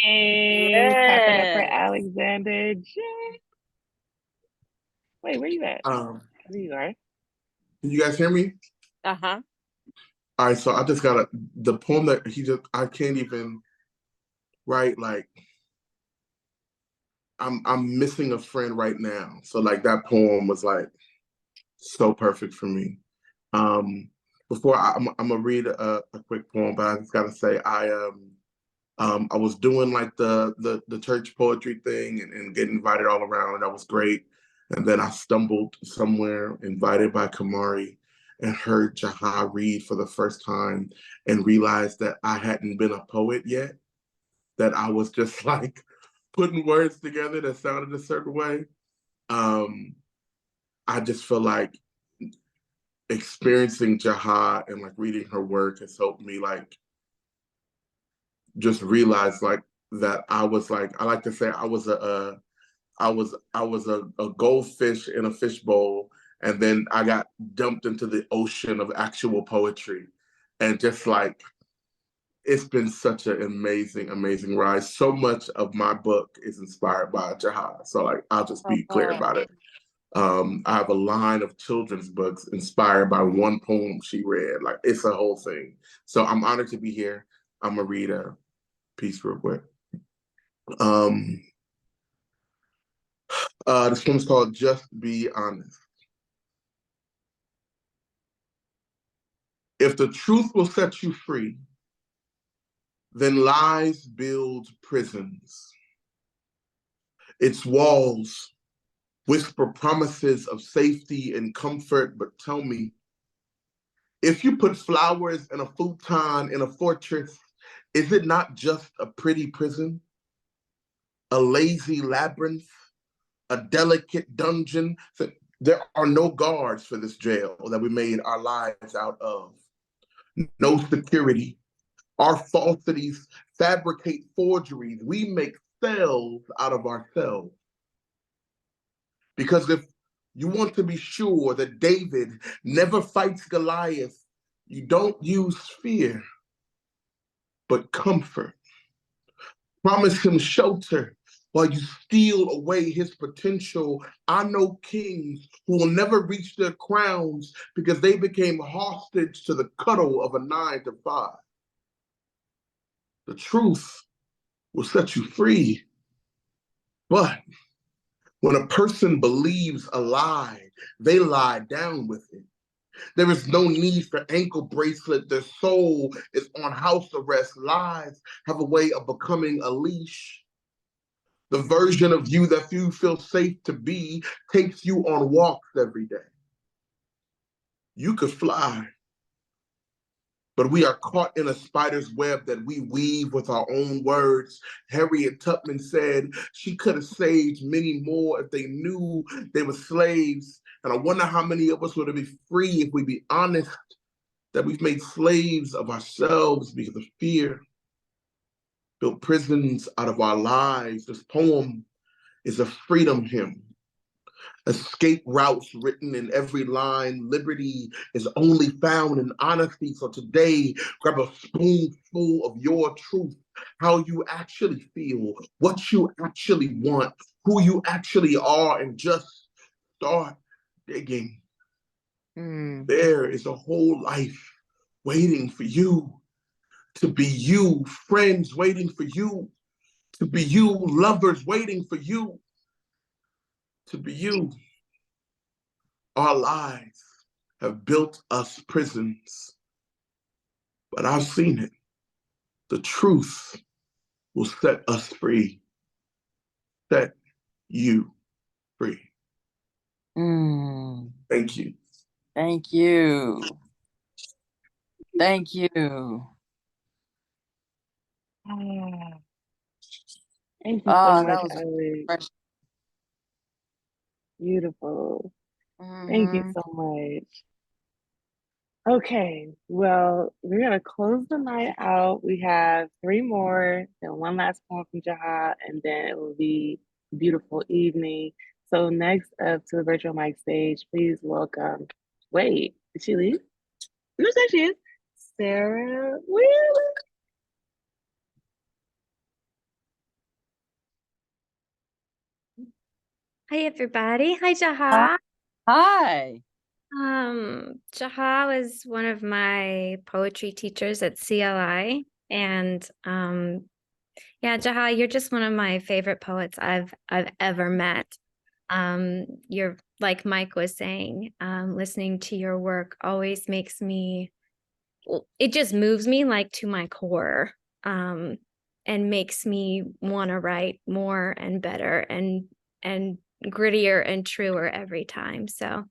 James. Clap it up for Yes. Alexander James. Wait, where you at? Um, There you are. can you guys hear me? Uh-huh. All right, so I just got the poem that I can't even write. Like I'm missing a friend right now. So like that poem was like so perfect for me. Um, I'm gonna read a quick poem, but I just gotta say I was doing like the church poetry thing and getting invited all around, and that was great. And then I stumbled somewhere, invited by Kamari, and heard Jaha read for the first time, and realized that I hadn't been a poet yet. That I was just like putting words together that sounded a certain way. Um, I just feel like experiencing Jaha and like reading her work has helped me like just realize like that I was like I like to say I was a goldfish in a fishbowl, and then I got dumped into the ocean of actual poetry, and just like it's been such an amazing, amazing ride. So much of my book is inspired by Jaha. So like I'll just be clear about it. I have a line of children's books inspired by one poem she read. Like it's a whole thing. So I'm honored to be here. I'm gonna read a piece real quick. Um, this one's called Just Be Honest. If the truth will set you free, then lies build prisons. Its walls whisper promises of safety and comfort, but tell me, if you put flowers in a futon in a fortress, is it not just a pretty prison? A lazy labyrinth? A delicate dungeon? So there are no guards for this jail that we made our lives out of. No security. Our falsities fabricate forgeries. We make cells out of ourselves. Because if you want to be sure that David never fights Goliath, you don't use fear, but comfort. Promise him shelter while you steal away his potential. I know kings who will never reach their crowns because they became hostage to the cuddle of a 9 to 5. The truth will set you free. But when a person believes a lie, they lie down with it. There is no need for ankle bracelet. Their soul is on house arrest. Lies have a way of becoming a leash. The version of you that you feel safe to be takes you on walks every day. You could fly, but we are caught in a spider's web that we weave with our own words. Harriet Tubman said she could have saved many more if they knew they were slaves. And I wonder how many of us would be free if we be honest that we've made slaves of ourselves because of fear, built prisons out of our lives. This poem is a freedom hymn. Escape routes written in every line. Liberty is only found in honesty. So today, grab a spoonful of your truth, how you actually feel, what you actually want, who you actually are, and just start digging. There is a whole life waiting for you to be you, friends waiting for you to be you, lovers waiting for you to be you. Our lives have built us prisons, but I've seen it. The truth will set us free, set you free. Thank you. Thank you. Thank you. Thank you so much, That was Alex. Beautiful. Thank you so much. Okay, well, we're gonna close the night out. We have three more, then one last poem from Jaha, and then it will be a beautiful evening. So next up to the virtual mic stage, please welcome. Wait, did she leave? Who's that? She is Sarah Wheeler. Hi everybody. Hi Jaha. Hi. Jaha was one of my poetry teachers at CLI, and yeah, Jaha, you're just one of my favorite poets I've ever met. You're like Mike was saying, listening to your work always makes me, it just moves me like to my core, and makes me want to write more and better and grittier and truer every time. So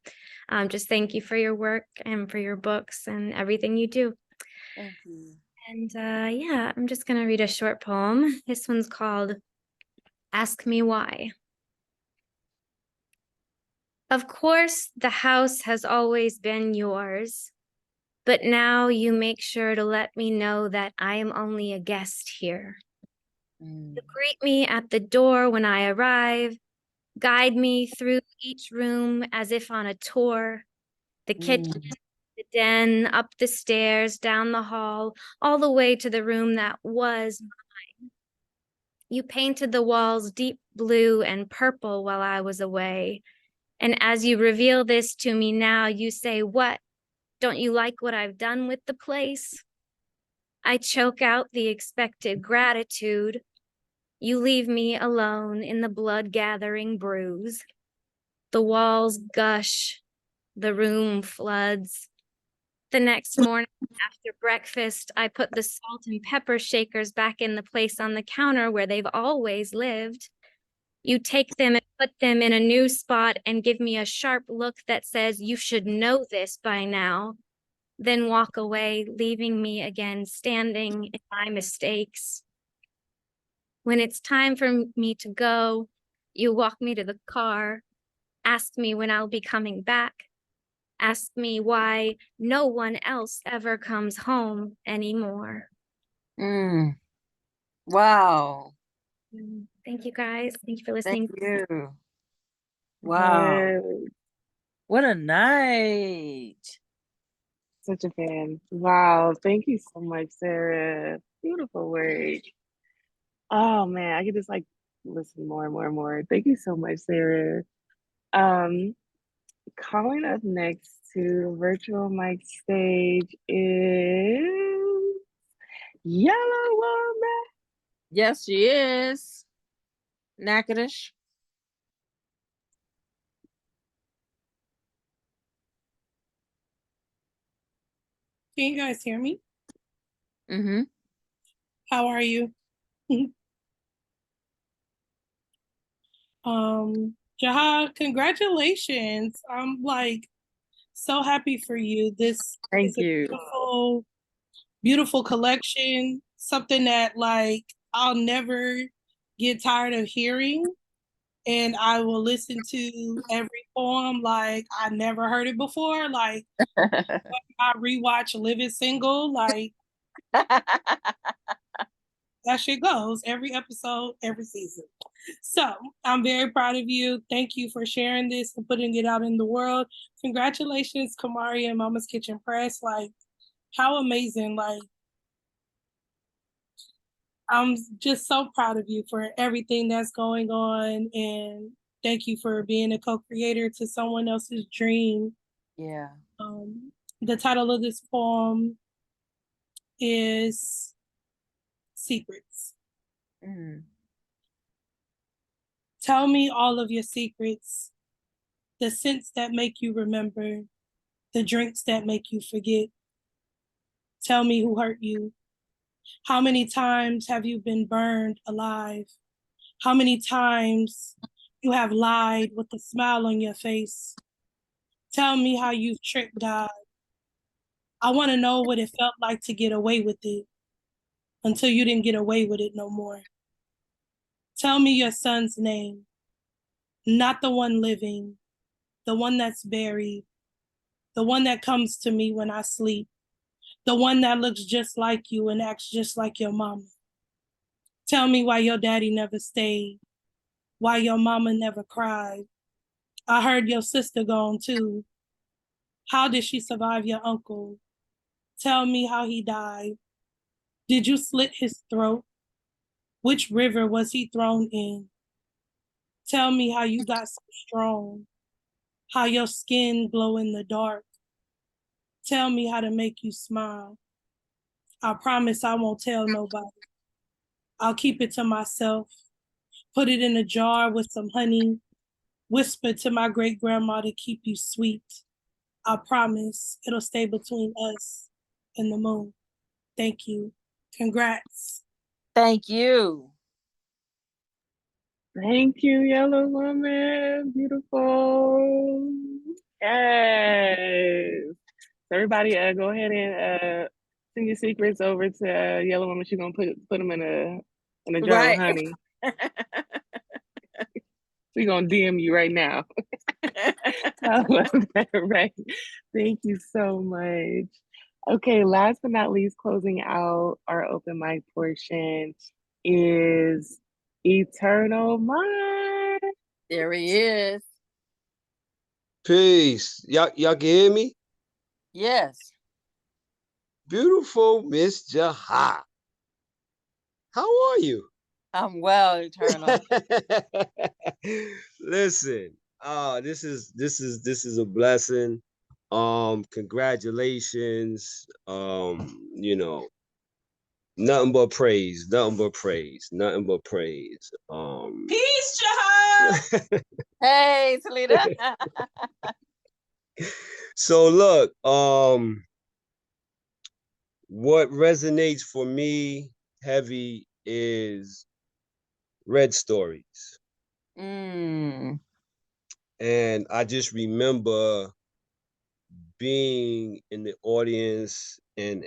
just thank you for your work and for your books and everything you do. Thank you. And yeah, I'm just going to read a short poem. This one's called Ask Me Why. Of course, the house has always been yours, but now you make sure to let me know that I am only a guest here. You greet me at the door when I arrive, guide me through each room as if on a tour, the kitchen, the den, up the stairs, down the hall, all the way to the room that was mine. You painted the walls deep blue and purple while I was away. And as you reveal this to me now, you say, "What? Don't you like what I've done with the place?" I choke out the expected gratitude. You leave me alone in the blood-gathering bruise. The walls gush. The room floods. The next morning after breakfast, I put the salt and pepper shakers back in the place on the counter where they've always lived. You take them and put them in a new spot and give me a sharp look that says, "You should know this by now," then walk away, leaving me again standing in my mistakes. When it's time for me to go, you walk me to the car, ask me when I'll be coming back, ask me why no one else ever comes home anymore. Wow. Thank you guys. Thank you for listening. Thank you. Wow. Yes. What a night. Such a fan. Wow. Thank you so much, Sarah. Beautiful work. Oh man, I could just like listen more and more and more. Thank you so much, Sarah. Um, Calling up next to the virtual mic stage is Yellow Woman. Yes, she is. Nakadish. Can you guys hear me? Mm-hmm. How are you? Jaha, congratulations. I'm like so happy for you. This Thank is a you. beautiful, beautiful collection. Something that like I'll never get tired of hearing. And I will listen to every poem like I never heard it before. Like I rewatch Living Single, like that shit goes every episode, every season. So I'm very proud of you. Thank you for sharing this and putting it out in the world. Congratulations, Kamari and Mama's Kitchen Press. Like, how amazing. Like, I'm just so proud of you for everything that's going on. And thank you for being a co-creator to someone else's dream. Yeah. The title of this poem is Secrets. Tell me all of your secrets, the scents that make you remember, the drinks that make you forget. Tell me who hurt you. How many times have you been burned alive? How many times you have lied with a smile on your face? Tell me how you've tricked God. I want to know what it felt like to get away with it until you didn't get away with it no more. Tell me your son's name, not the one living, the one that's buried, the one that comes to me when I sleep, the one that looks just like you and acts just like your mama. Tell me why your daddy never stayed, why your mama never cried. I heard your sister gone too. How did she survive your uncle? Tell me how he died. Did you slit his throat? Which river was he thrown in? Tell me how you got so strong, how your skin glow in the dark. Tell me how to make you smile. I promise I won't tell nobody. I'll keep it to myself, put it in a jar with some honey, whisper to my great grandma to keep you sweet. I promise it'll stay between us and the moon. Thank you. Congrats. Thank you. Thank you, Yellow Woman. Beautiful. Yes. So everybody, go ahead and send your secrets over to Yellow Woman. She's gonna put them in a jar with Right. honey. We're gonna DM you right now. I love that, right? Thank you so much. Okay, last but not least, closing out our open mic portion is Eternal Mind. There he is. Peace. Y'all can hear me? Yes. Beautiful Miss Jaha. How are you? I'm well, Eternal. Listen, this is a blessing. Congratulations. Nothing but praise, nothing but praise, nothing but praise. Peace, Jaha. Hey, Salida. So look, what resonates for me heavy is Red Stories. And I just remember being in the audience and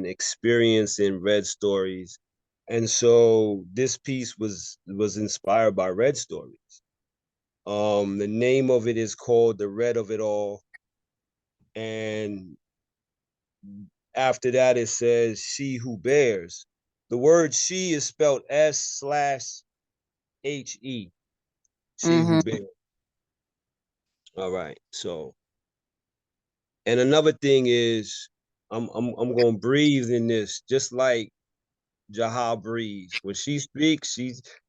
experiencing Red Stories. And so this piece was inspired by Red Stories. The name of it is called The Red of It All. And after that, it says, she who bears. The word she is spelled S/HE. She who bears. All right. So, and another thing is, I'm gonna breathe in this, just like Jaha breathes. When she speaks,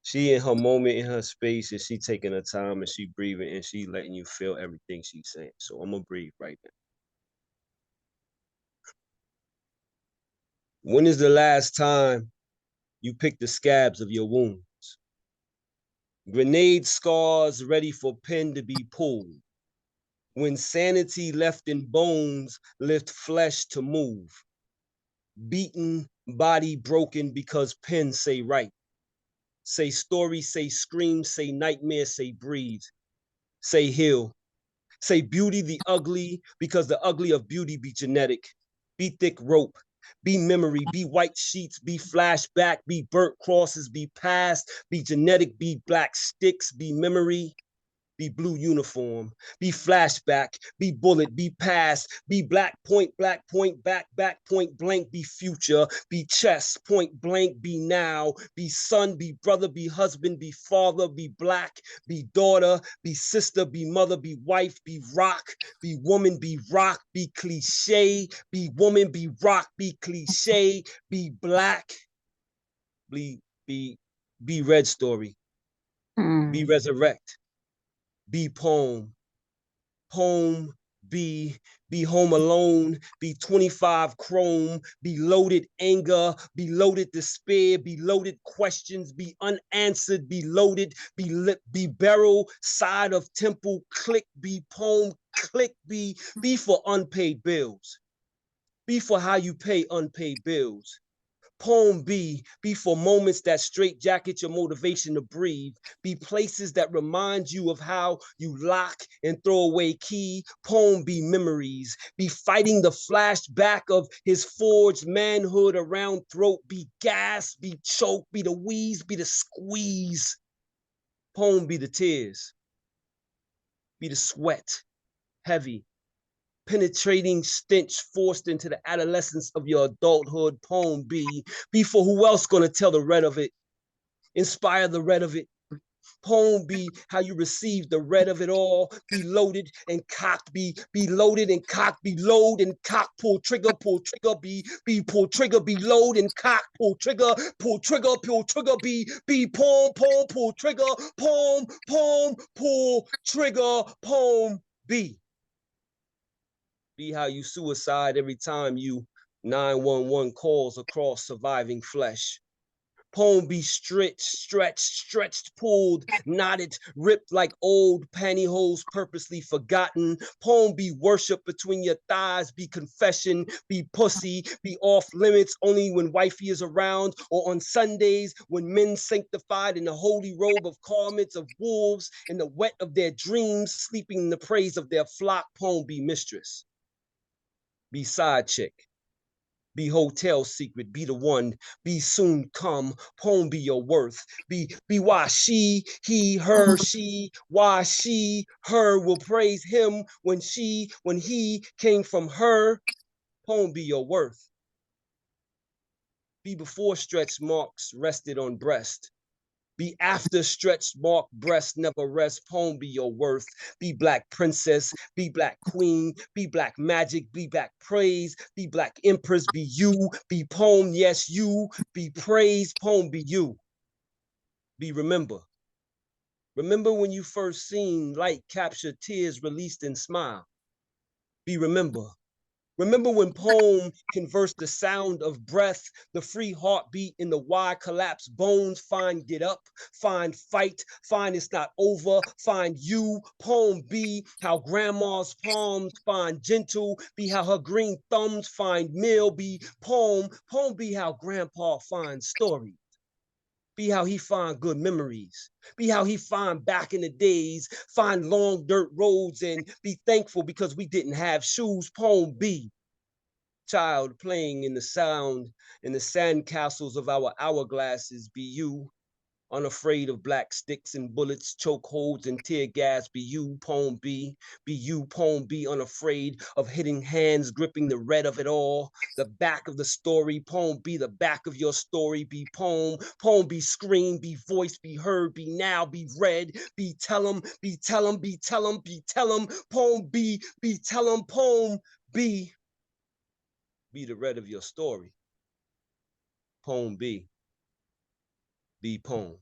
she in her moment, in her space, and she taking her time and she breathing and she letting you feel everything she's saying. So I'm gonna breathe right now. When is the last time you picked the scabs of your wounds? Grenade scars ready for pen to be pulled. When sanity left in bones, lift flesh to move. Beaten, body broken because pen say right. Say story, say scream, say nightmare, say breathe. Say heal. Say beauty the ugly because the ugly of beauty be genetic. Be thick rope. Be memory, be white sheets, be flashback, be burnt crosses, be past, be genetic, be black sticks, be memory, be blue uniform, be flashback, be bullet, be pass, be black point, back, point blank, be future, be chess, point blank, be now, be son, be brother, be husband, be father, be black, be daughter, be sister, be mother, be wife, be rock, be woman, be rock, be cliche, be woman, be rock, be cliche, be black, be red story, be resurrect, be poem, be home alone, be 25 chrome, be loaded anger, be loaded despair, be loaded questions, be unanswered, be loaded, be barrel side of temple, click, be poem, click, be for unpaid bills, be for how you pay unpaid bills. Poem be for moments that straight jacket your motivation to breathe, be places that remind you of how you lock and throw away key. Poem be memories, be fighting the flashback of his forged manhood around throat, be gas, be choke, be the wheeze, be the squeeze. Poem be the tears, be the sweat, heavy, penetrating stench forced into the adolescence of your adulthood. Poem be for who else gonna tell the red of it, inspire the red of it. Poem be how you receive the red of it all, be loaded and cocked, be loaded and cocked, be load and cock, pull trigger, be pull trigger, be load and cock, pull trigger, pull trigger, be poem, pull trigger, poem, pull trigger, poem, be how you suicide every time you 911 calls across surviving flesh. Poem be stretched, pulled, knotted, ripped like old pantyhose purposely forgotten. Poem be worship between your thighs, be confession, be pussy, be off limits only when wifey is around, or on Sundays when men sanctified in the holy robe of garments of wolves in the wet of their dreams, sleeping in the praise of their flock. Poem be mistress, be side chick, be hotel secret, be the one, be soon come, poem be your worth, be why she, he, her, she, why she, her will praise him when he came from her, poem be your worth. Be before stretch marks rested on breast, be after stretched mark breast never rest, poem be your worth. Be black princess, be black queen, be black magic, be black praise, be black empress, be you, be poem, yes you, be praise, poem be you. Be remember. Remember when you first seen light capture tears released in smile. Be remember. Remember when poem converse the sound of breath, the free heartbeat in the wide collapsed bones, find get up, find fight, find it's not over, find you, poem be how grandma's palms find gentle, be how her green thumbs find meal, be poem be how grandpa finds story. Be how he find good memories. Be how he find back in the days, find long dirt roads and be thankful because we didn't have shoes. Poem be child playing in the sand castles of our hourglasses. Be you unafraid of black sticks and bullets, choke holds and tear gas. Be you, poem be you, poem be unafraid of hitting hands gripping the red of it all, the back of the story. Poem be the back of your story. Be poem be scream, be voice, be heard, be now, be read, be tell 'em, be tell 'em, be tell 'em, be tell 'em. Poem be tell 'em, poem be the red of your story. Poem be poem.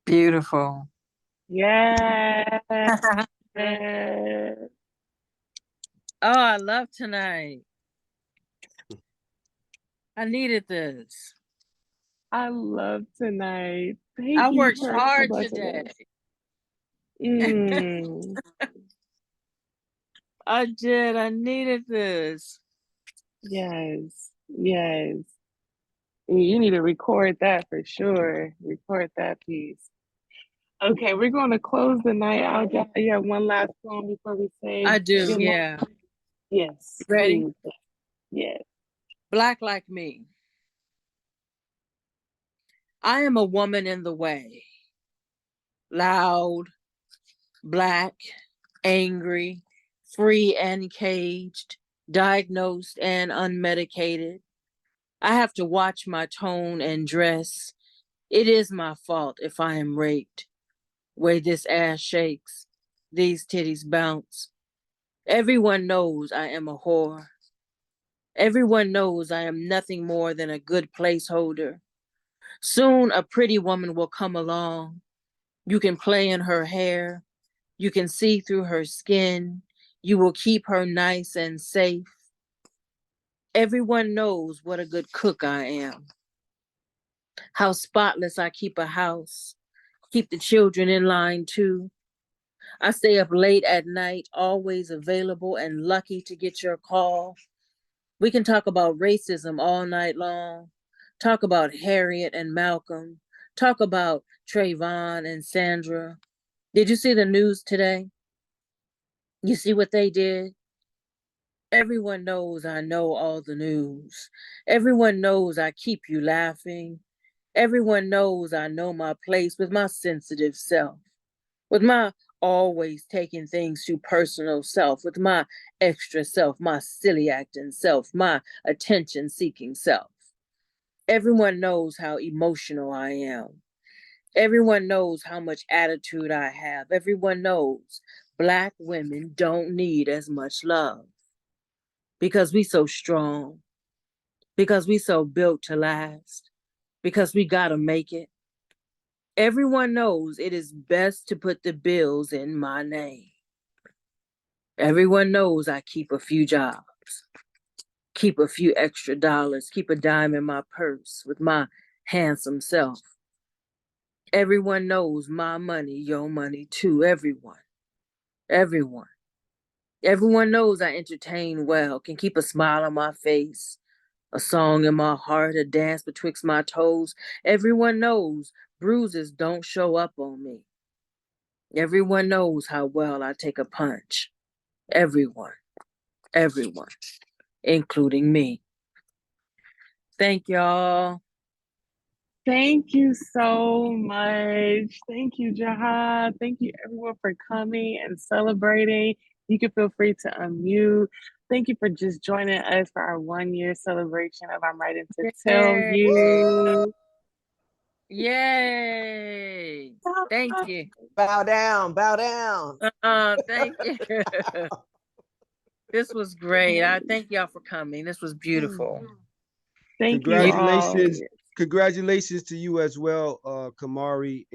Beautiful. Yeah. Oh, I love tonight. I needed this. I love tonight. Thank I you worked for hard blessing today. us. Mm. I did. I needed this. Yes. Yes. You need to record that for sure. Record that piece. Okay, we're going to close the night out. You have one last poem before we say I do, good night? yeah. Yes, Ready? please. Yes. Black like me. I am a woman in the way. loud, black, angry, free and caged, diagnosed and unmedicated. I have to watch my tone and dress. It is my fault if I am raped. Way this ass shakes, these titties bounce. Everyone knows I am a whore. Everyone knows I am nothing more than a good placeholder. Soon a pretty woman will come along. You can play in her hair. You can see through her skin. You will keep her nice and safe. Everyone knows what a good cook I am. How spotless I keep a house. Keep the children in line too. I stay up late at night, always available and lucky to get your call. We can talk about racism all night long. Talk about Harriet and Malcolm. Talk about Trayvon and Sandra. Did you see the news today? You see what they did? Everyone knows I know all the news. Everyone knows I keep you laughing. Everyone knows I know my place with my sensitive self, with my always taking things too personal self, with my extra self, my silly acting self, my attention seeking self. Everyone knows how emotional I am. Everyone knows how much attitude I have. Everyone knows Black women don't need as much love because we so strong, because we so built to last, because we gotta make it. Everyone knows it is best to put the bills in my name. Everyone knows I keep a few jobs, keep a few extra dollars, keep a dime in my purse with my handsome self. Everyone knows my money, your money too. Everyone. Everyone. Everyone knows I entertain well, can keep a smile on my face, a song in my heart, a dance betwixt my toes. Everyone knows bruises don't show up on me. Everyone knows how well I take a punch. Everyone. Everyone. Including me. Thank y'all. Thank you so much. Thank you, Jaha. Thank you, everyone, for coming and celebrating. You can feel free to unmute. Thank you for just joining us for our 1 year celebration of I'm Writing to Tell Yay. You. Yay. Thank you. Bow down, bow down. Thank you. This was great. I thank y'all for coming. This was beautiful. Thank you all. Congratulations to you as well, Kamari.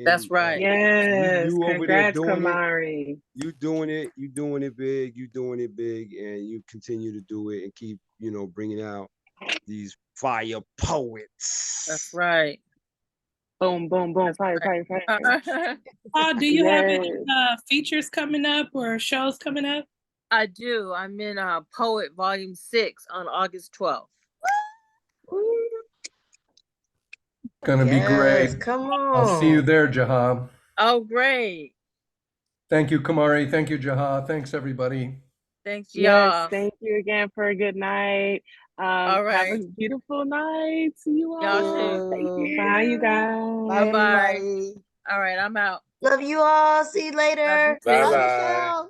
That's right. Yes. You over there Congrats, doing Kamari. it. You doing it. You doing it big. You doing it big, and you continue to do it and keep, bringing out these fire poets. That's right. Boom, boom, boom. Fire, fire, fire. Do you have any features coming up or shows coming up? I do. I'm in Poet Volume 6 on August 12th. Gonna be great. Come on. I'll see you there, Jaha. Oh, great. Thank you, Kamari. Thank you, Jaha. Thanks, everybody. Thanks, Yes, y'all. thank you again for a good night. All right. Have a beautiful night. See you all. Y'all too. Thank you. Bye, you guys. Bye-bye. All right, I'm out. Love you all. See you later. Love you too. Bye bye.